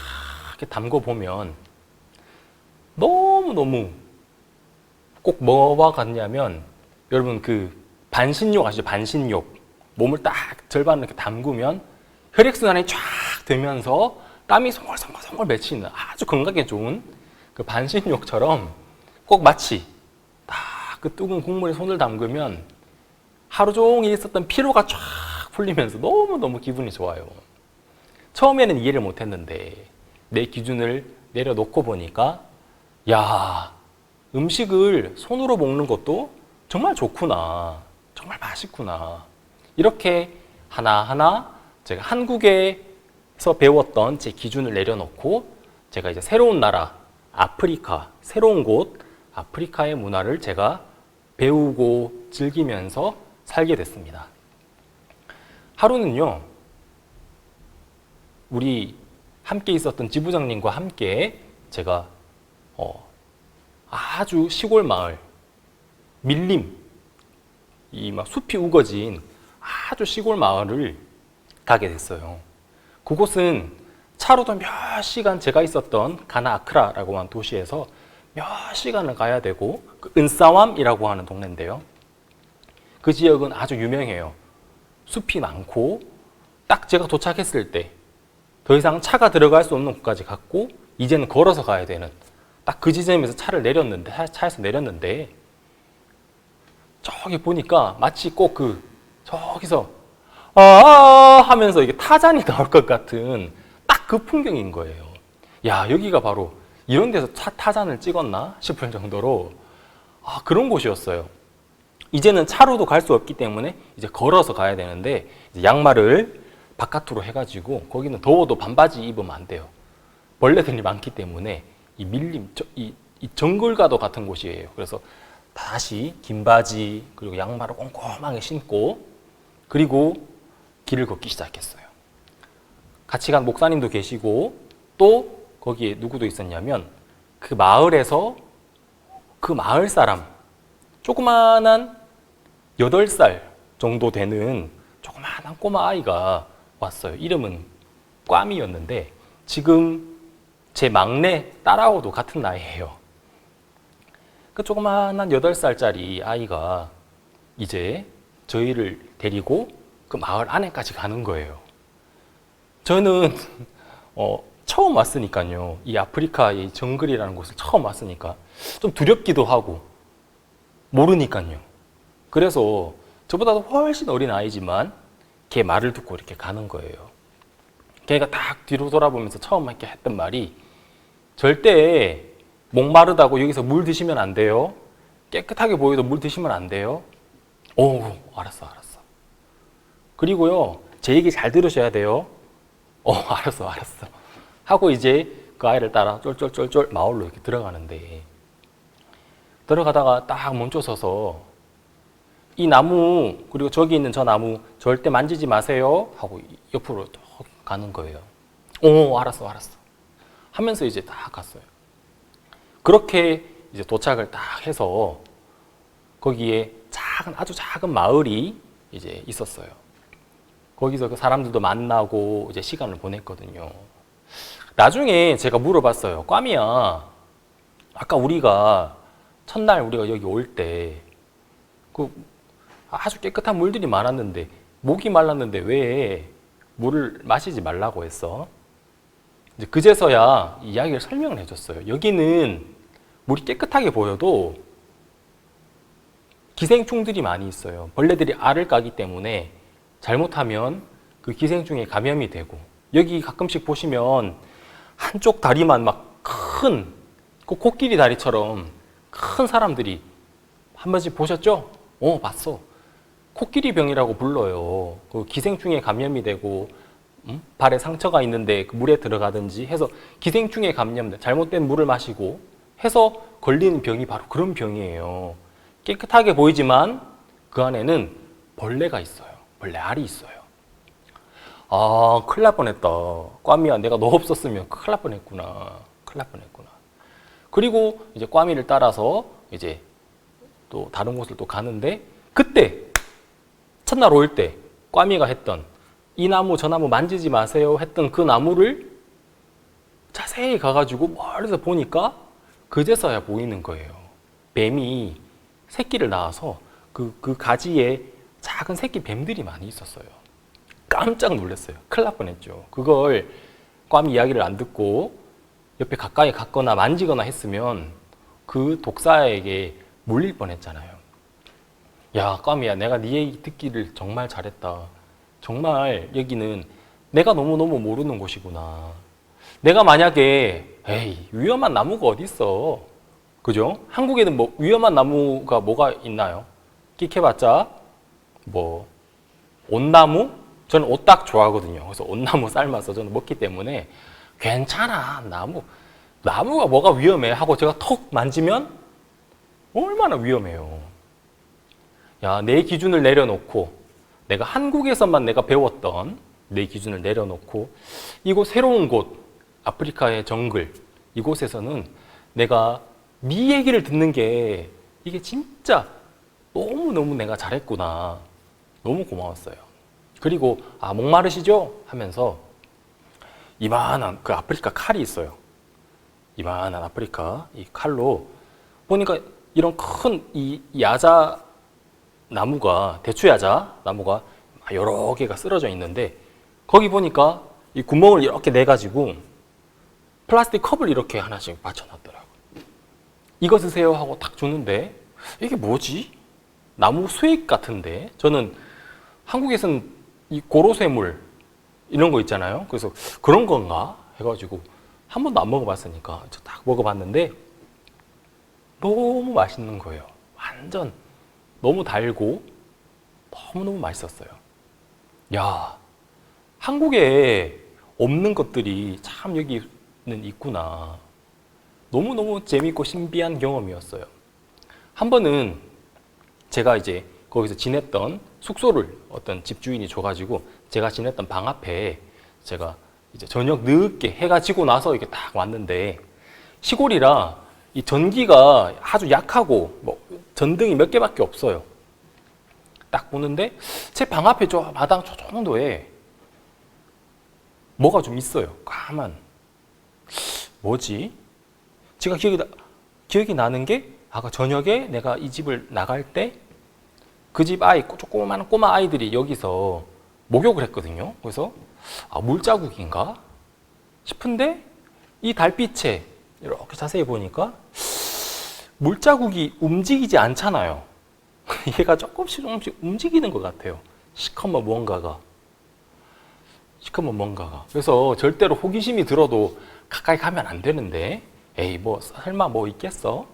이렇게 담궈 보면 너무너무, 꼭 뭐와 같냐면, 여러분 그 반신욕 아시죠? 반신욕. 몸을 딱 절반 이렇게 담그면 혈액순환이 쫙 되면서 땀이 송골송골 맺히는 아주 건강에 좋은 그 반신욕처럼, 꼭 마치 딱 그 뜨거운 국물에 손을 담그면 하루 종일 있었던 피로가 쫙 풀리면서 너무너무 기분이 좋아요. 처음에는 이해를 못했는데 내 기준을 내려놓고 보니까, 야, 음식을 손으로 먹는 것도 정말 좋구나, 정말 맛있구나. 이렇게 하나하나 제가 한국에서 배웠던 제 기준을 내려놓고 제가 이제 새로운 나라, 아프리카, 새로운 곳, 아프리카의 문화를 제가 배우고 즐기면서 살게 됐습니다. 하루는요, 우리 함께 있었던 지부장님과 함께 제가 아주 시골 마을, 밀림, 이 막 숲이 우거진 아주 시골 마을을 가게 됐어요. 그곳은 차로도 몇 시간 제가 있었던 가나 아크라라고 하는 도시에서 몇 시간을 가야 되고 그 은사왑이라고 하는 동네인데요. 그 지역은 아주 유명해요. 숲이 많고 딱 제가 도착했을 때 더 이상 차가 들어갈 수 없는 곳까지 갔고 이제는 걸어서 가야 되는 딱 그 지점에서 차에서 내렸는데 저기 보니까 마치 꼭 저기서 하면서 이게 타잔이 나올 것 같은 딱 그 풍경인 거예요. 야, 여기가 바로 이런 데서 타잔을 찍었나 싶을 정도로 그런 곳이었어요. 이제는 차로도 갈 수 없기 때문에 이제 걸어서 가야 되는데 이제 양말을 바깥으로 해가지고 거기는 더워도 반바지 입으면 안 돼요. 벌레들이 많기 때문에 이 밀림, 이 정글과도 같은 곳이에요. 그래서 다시 긴 바지 그리고 양말을 꼼꼼하게 신고 그리고 길을 걷기 시작했어요. 같이 간 목사님도 계시고 또 거기에 누구도 있었냐면 그 마을에서 그 마을 사람 조그만한 8살 정도 되는 조그만한 꼬마 아이가 왔어요. 이름은 꽈미였는데 지금 제 막내 딸하고도 같은 나이예요. 그 조그만한 8살짜리 아이가 이제 저희를 데리고 그 마을 안에까지 가는 거예요. 저는 처음 왔으니까요. 이 아프리카의 정글이라는 곳을 처음 왔으니까 좀 두렵기도 하고 모르니까요. 그래서 저보다도 훨씬 어린 아이지만 걔 말을 듣고 이렇게 가는 거예요. 걔가 딱 뒤로 돌아보면서 처음 이렇게 했던 말이 절대 목마르다고 여기서 물 드시면 안 돼요. 깨끗하게 보여도 물 드시면 안 돼요. 오, 알았어. 그리고요, 제 얘기 잘 들으셔야 돼요. 알았어. 하고 이제 그 아이를 따라 쫄쫄쫄쫄 마을로 이렇게 들어가는데 들어가다가 딱 멈춰서서 이 나무 그리고 저기 있는 저 나무 절대 만지지 마세요 하고 옆으로 가는 거예요. 알았어 하면서 이제 딱 갔어요. 그렇게 이제 도착을 딱 해서 거기에 아주 작은 마을이 이제 있었어요. 거기서 그 사람들도 만나고 이제 시간을 보냈거든요. 나중에 제가 물어봤어요. 꽈미야, 아까 우리가 첫날 우리가 여기 올 때 그 아주 깨끗한 물들이 많았는데 목이 말랐는데 왜 물을 마시지 말라고 했어? 이제 그제서야 이야기를 설명을 해줬어요. 여기는 물이 깨끗하게 보여도 기생충들이 많이 있어요. 벌레들이 알을 까기 때문에 잘못하면 그 기생충에 감염이 되고 여기 가끔씩 보시면 한쪽 다리만 막 큰 그 코끼리 다리처럼 큰 사람들이 한 번씩 보셨죠? 봤어. 코끼리병이라고 불러요. 그 기생충에 감염이 되고 발에 상처가 있는데 그 물에 들어가든지 해서 기생충에 감염된 잘못된 물을 마시고 해서 걸리는 병이 바로 그런 병이에요. 깨끗하게 보이지만 그 안에는 벌레가 있어요. 벌레 알이 있어요. 큰일 날 뻔했다. 꽈미야, 내가 너 없었으면 큰일 날 뻔했구나. 그리고 이제 꽈미를 따라서 이제 또 다른 곳을 또 가는데 그때 첫날 올 때 꽈미가 했던 이 나무 저 나무 만지지 마세요 했던 그 나무를 자세히 가가지고 멀리서 보니까 그제서야 보이는 거예요. 뱀이 새끼를 낳아서 그 가지에 작은 새끼 뱀들이 많이 있었어요. 깜짝 놀랐어요. 큰일 날 뻔했죠. 그걸 꽈미 이야기를 안 듣고 옆에 가까이 갔거나 만지거나 했으면 그 독사에게 물릴 뻔했잖아요. 야, 꽈미야, 내가 네 얘기 듣기를 정말 잘했다. 정말 여기는 내가 너무너무 모르는 곳이구나. 내가 만약에 위험한 나무가 어디 있어? 그죠? 한국에는 뭐 위험한 나무가 뭐가 있나요? 끽해봤자 뭐 온나무? 저는 옷 딱 좋아하거든요. 그래서 온나무 삶아서 저는 먹기 때문에 괜찮아. 나무가 뭐가 위험해 하고 제가 턱 만지면 얼마나 위험해요. 야, 내 기준을 내려놓고 내가 한국에서만 내가 배웠던 내 기준을 내려놓고 이곳 새로운 곳 아프리카의 정글 이곳에서는 내가 네 얘기를 듣는 게 이게 진짜 너무너무 내가 잘했구나. 너무 고마웠어요. 그리고 목마르시죠? 하면서 이만한 그 아프리카 칼이 있어요. 이만한 아프리카 이 칼로 보니까 이런 큰 이 야자 나무가, 대추 야자 나무가 여러 개가 쓰러져 있는데, 거기 보니까 이 구멍을 이렇게 내 가지고 플라스틱 컵을 이렇게 하나씩 받쳐놨더라고요. 이거 드세요 하고 딱 주는데, 이게 뭐지? 나무 수액 같은데, 저는 한국에서는 이 고로쇠물 이런 거 있잖아요. 그래서 그런 건가 해가지고 한 번도 안 먹어봤으니까 저 딱 먹어봤는데 너무 맛있는 거예요. 완전 너무 달고 너무너무 맛있었어요. 야, 한국에 없는 것들이 참 여기는 있구나. 너무너무 재밌고 신비한 경험이었어요. 한 번은 제가 이제 거기서 지냈던 숙소를 어떤 집주인이 줘가지고 제가 지냈던 방 앞에 제가 이제 저녁 늦게 해가 지고 나서 이렇게 딱 왔는데, 시골이라 이 전기가 아주 약하고 뭐 전등이 몇 개밖에 없어요. 딱 보는데 제 방 앞에 저 마당 저 정도에 뭐가 좀 있어요. 까만. 뭐지? 제가 기억이 나는 게, 아까 저녁에 내가 이 집을 나갈 때 그 집 아이, 조그마한 꼬마 아이들이 여기서 목욕을 했거든요. 그래서 물자국인가 싶은데 이 달빛에 이렇게 자세히 보니까 물자국이 움직이지 않잖아요. 얘가 조금씩 움직이는 것 같아요. 시커먼 뭔가가. 그래서 절대로 호기심이 들어도 가까이 가면 안 되는데, 에이 뭐 설마 뭐 있겠어?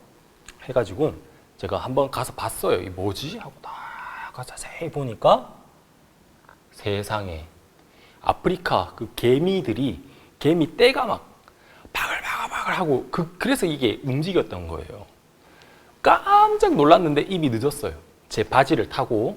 해가지고 제가 한번 가서 봤어요. 이 뭐지? 하고 딱 가서 자세히 보니까 세상에 아프리카 그 개미 떼가 막 바글바글 하고 그래서 이게 움직였던 거예요. 깜짝 놀랐는데 이미 늦었어요. 제 바지를 타고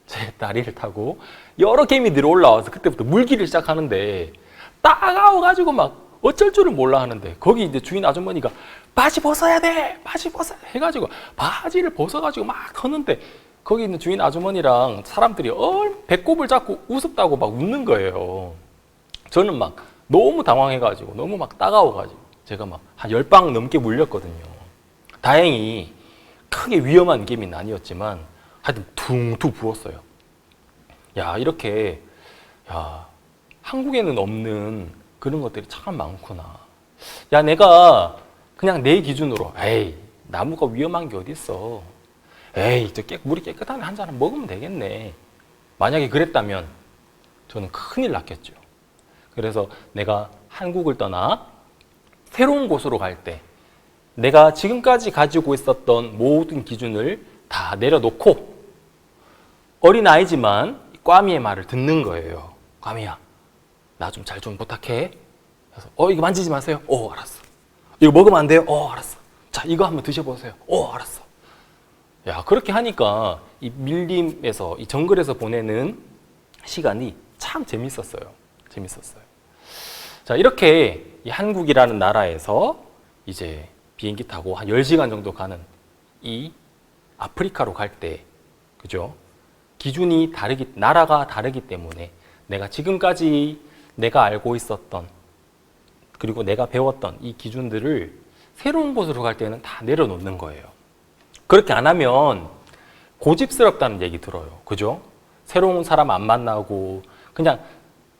제 다리를 타고 여러 개미들이 올라와서 그때부터 물기를 시작하는데, 따가워가지고 막 어쩔 줄을 몰라 하는데, 거기 이제 주인 아주머니가 바지 벗어야 돼! 바지 벗어! 해가지고 바지를 벗어가지고 막 하는데, 거기 있는 주인 아주머니랑 사람들이 배꼽을 잡고 우습다고 막 웃는 거예요. 저는 막 너무 당황해가지고, 너무 막 따가워가지고 제가 막 한 10방 넘게 물렸거든요. 다행히 크게 위험한 개미는 아니었지만 하여튼 퉁퉁 부었어요. 야, 이렇게 한국에는 없는 그런 것들이 참 많구나. 야, 내가 그냥 내 기준으로 에이, 나무가 위험한 게 어딨어. 에이, 물이 깨끗하면 한 잔 먹으면 되겠네. 만약에 그랬다면 저는 큰일 났겠죠. 그래서 내가 한국을 떠나 새로운 곳으로 갈 때 내가 지금까지 가지고 있었던 모든 기준을 다 내려놓고 어린아이지만 꽈미의 말을 듣는 거예요. 꽈미야, 나 좀 잘 좀 부탁해. 그래서 이거 만지지 마세요. 알았어. 이거 먹으면 안 돼요. 알았어. 자, 이거 한번 드셔보세요. 알았어. 야, 그렇게 하니까 이 밀림에서, 이 정글에서 보내는 시간이 참 재밌었어요. 자, 이렇게 이 한국이라는 나라에서 이제 비행기 타고 한 10시간 정도 가는 이 아프리카로 갈 때, 그죠? 기준이 나라가 다르기 때문에 내가 지금까지 내가 알고 있었던, 그리고 내가 배웠던 이 기준들을 새로운 곳으로 갈 때는 다 내려놓는 거예요. 그렇게 안 하면 고집스럽다는 얘기 들어요. 그죠? 새로운 사람 안 만나고 그냥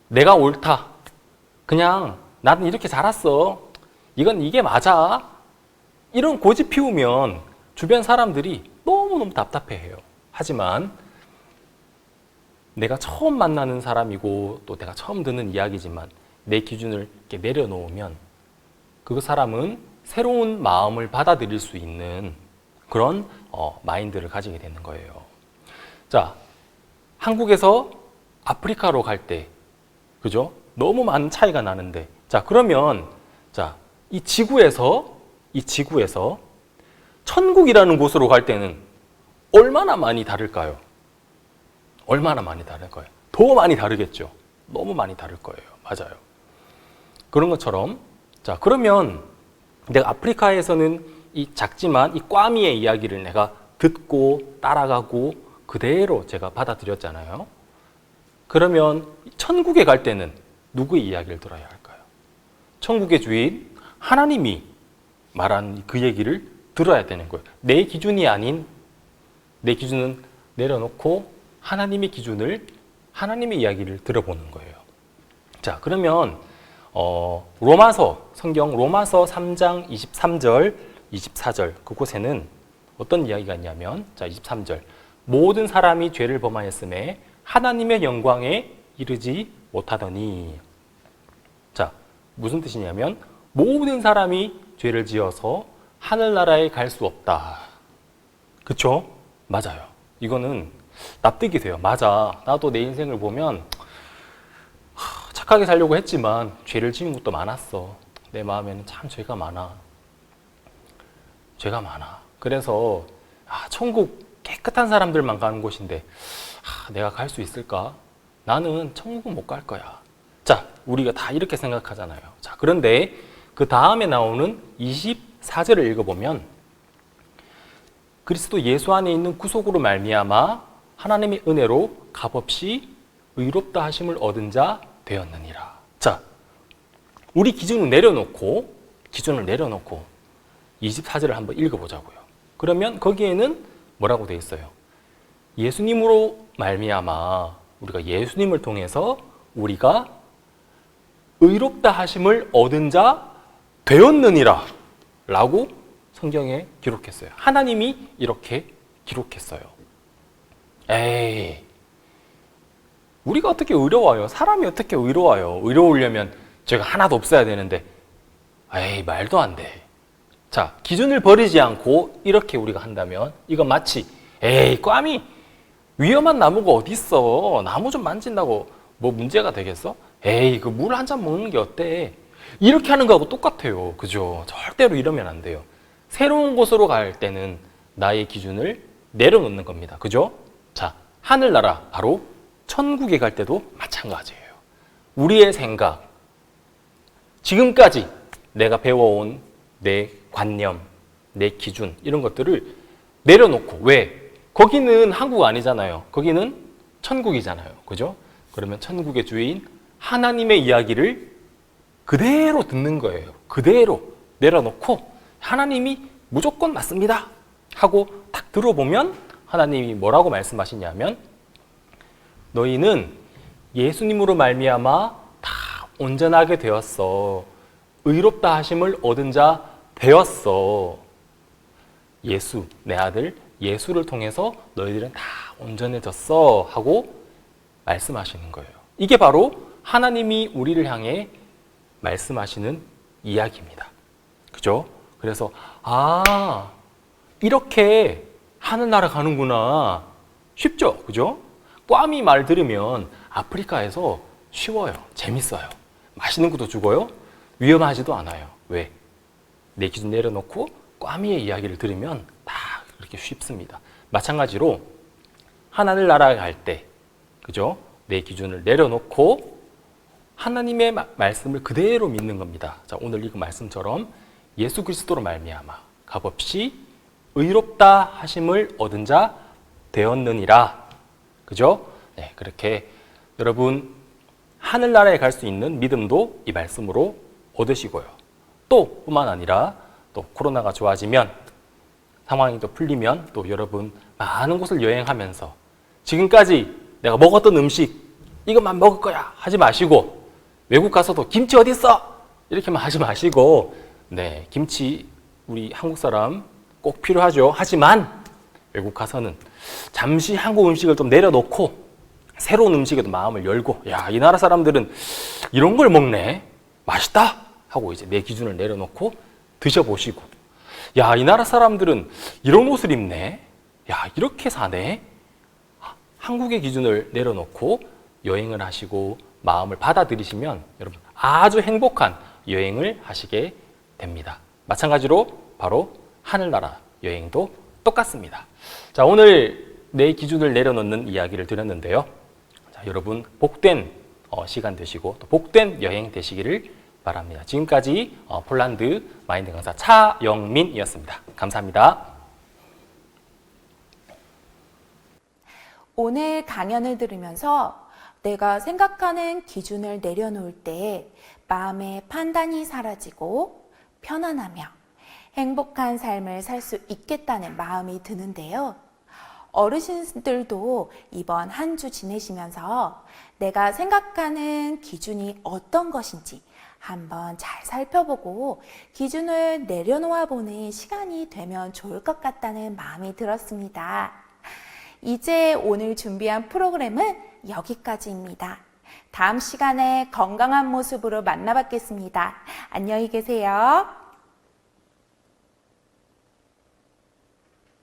내가 옳다. 그냥 나는 이렇게 자랐어. 이게 맞아. 이런 고집 피우면 주변 사람들이 너무너무 답답해해요. 하지만 내가 처음 만나는 사람이고 또 내가 처음 듣는 이야기지만 내 기준을 이렇게 내려놓으면 그 사람은 새로운 마음을 받아들일 수 있는 그런 마인드를 가지게 되는 거예요. 자, 한국에서 아프리카로 갈 때, 그죠? 너무 많은 차이가 나는데, 자, 그러면, 자, 이 지구에서 천국이라는 곳으로 갈 때는 얼마나 많이 다를까요? 더 많이 다르겠죠? 너무 많이 다를 거예요. 맞아요. 그런 것처럼, 자, 그러면 내가 아프리카에서는 이 작지만 이 꽈미의 이야기를 내가 듣고 따라가고 그대로 제가 받아들였잖아요. 그러면 천국에 갈 때는 누구의 이야기를 들어야 할까요? 천국의 주인 하나님이 말한 그 얘기를 들어야 되는 거예요. 내 기준이 아닌, 내 기준은 내려놓고 하나님의 기준을, 하나님의 이야기를 들어보는 거예요. 자, 그러면 로마서, 성경 로마서 3장 23절, 24절 그곳에는 어떤 이야기가 있냐면, 자, 23절. 모든 사람이 죄를 범하였음에 하나님의 영광에 이르지 못하더니. 자, 무슨 뜻이냐면 모든 사람이 죄를 지어서 하늘나라에 갈 수 없다. 그쵸? 맞아요. 이거는 납득이 돼요. 맞아. 나도 내 인생을 보면 착하게 살려고 했지만 죄를 지은 것도 많았어. 내 마음에는 참 죄가 많아. 죄가 많아. 그래서 천국 깨끗한 사람들만 가는 곳인데 내가 갈 수 있을까? 나는 천국은 못 갈 거야. 자, 우리가 다 이렇게 생각하잖아요. 자, 그런데 그 다음에 나오는 24절을 읽어보면 그리스도 예수 안에 있는 구속으로 말미암아 하나님의 은혜로 값없이 의롭다 하심을 얻은 자 되었느니라. 자, 우리 기준을 내려놓고 24절을 한번 읽어보자고요. 그러면 거기에는 뭐라고 되어 있어요? 예수님으로 말미암아 우리가 예수님을 통해서 우리가 의롭다 하심을 얻은 자 되었느니라 라고 성경에 기록했어요. 하나님이 이렇게 기록했어요. 에이, 우리가 어떻게 의로워요? 사람이 어떻게 의로워요? 의로우려면 죄가 하나도 없어야 되는데, 에이, 말도 안 돼. 자, 기준을 버리지 않고 이렇게 우리가 한다면 이건 마치 에이, 꽈미 위험한 나무가 어딨어? 나무 좀 만진다고 뭐 문제가 되겠어? 에이, 그 물 한 잔 먹는 게 어때? 이렇게 하는 거하고 똑같아요. 그죠? 절대로 이러면 안 돼요. 새로운 곳으로 갈 때는 나의 기준을 내려놓는 겁니다. 그죠? 자, 하늘나라, 바로 천국에 갈 때도 마찬가지예요. 우리의 생각, 지금까지 내가 배워온 내 관념, 내 기준, 이런 것들을 내려놓고, 왜? 거기는 한국 아니잖아요. 거기는 천국이잖아요. 그죠? 그러면 천국의 주인 하나님의 이야기를 그대로 듣는 거예요. 그대로 내려놓고 하나님이 무조건 맞습니다 하고 딱 들어보면 하나님이 뭐라고 말씀하시냐면 너희는 예수님으로 말미암아 다 온전하게 되었어. 의롭다 하심을 얻은 자 되었어. 예수, 내 아들 예수를 통해서 너희들은 다 온전해졌어 하고 말씀하시는 거예요. 이게 바로 하나님이 우리를 향해 말씀하시는 이야기입니다. 그죠? 그래서 이렇게 하늘나라 가는구나. 쉽죠? 그죠? 꽈미 말 들으면 아프리카에서 쉬워요. 재밌어요. 맛있는 것도 주고요. 위험하지도 않아요. 왜? 내 기준 내려놓고 꽈미의 이야기를 들으면 다 그렇게 쉽습니다. 마찬가지로 하늘나라에 갈 때, 그죠? 내 기준을 내려놓고 하나님의 말씀을 그대로 믿는 겁니다. 자, 오늘 읽은 말씀처럼 예수 그리스도로 말미암아 값없이 의롭다 하심을 얻은 자 되었느니라. 그죠? 네, 그렇게 여러분 하늘나라에 갈 수 있는 믿음도 이 말씀으로 얻으시고요. 또 뿐만 아니라 또 코로나가 좋아지면 상황이 또 풀리면 또 여러분 많은 곳을 여행하면서 지금까지 내가 먹었던 음식 이것만 먹을 거야 하지 마시고 외국 가서도 김치 어디 있어? 이렇게만 하지 마시고 네, 김치 우리 한국 사람 꼭 필요하죠. 하지만 외국 가서는 잠시 한국 음식을 좀 내려놓고 새로운 음식에도 마음을 열고 야, 이 나라 사람들은 이런 걸 먹네. 맛있다 하고 이제 내 기준을 내려놓고 드셔보시고 야, 이 나라 사람들은 이런 옷을 입네. 야, 이렇게 사네. 한국의 기준을 내려놓고 여행을 하시고 마음을 받아들이시면 여러분 아주 행복한 여행을 하시게 됩니다. 마찬가지로 바로 하늘나라 여행도 똑같습니다. 자, 오늘 내 기준을 내려놓는 이야기를 드렸는데요. 자, 여러분 복된 시간 되시고 또 복된 여행 되시기를 바랍니다. 지금까지 폴란드 마인드 강사 차영민이었습니다. 감사합니다. 오늘 강연을 들으면서 내가 생각하는 기준을 내려놓을 때 마음의 판단이 사라지고 편안하며 행복한 삶을 살 수 있겠다는 마음이 드는데요. 어르신들도 이번 한 주 지내시면서 내가 생각하는 기준이 어떤 것인지 한번 잘 살펴보고 기준을 내려놓아 보는 시간이 되면 좋을 것 같다는 마음이 들었습니다. 이제 오늘 준비한 프로그램은 여기까지입니다. 다음 시간에 건강한 모습으로 만나뵙겠습니다. 안녕히 계세요.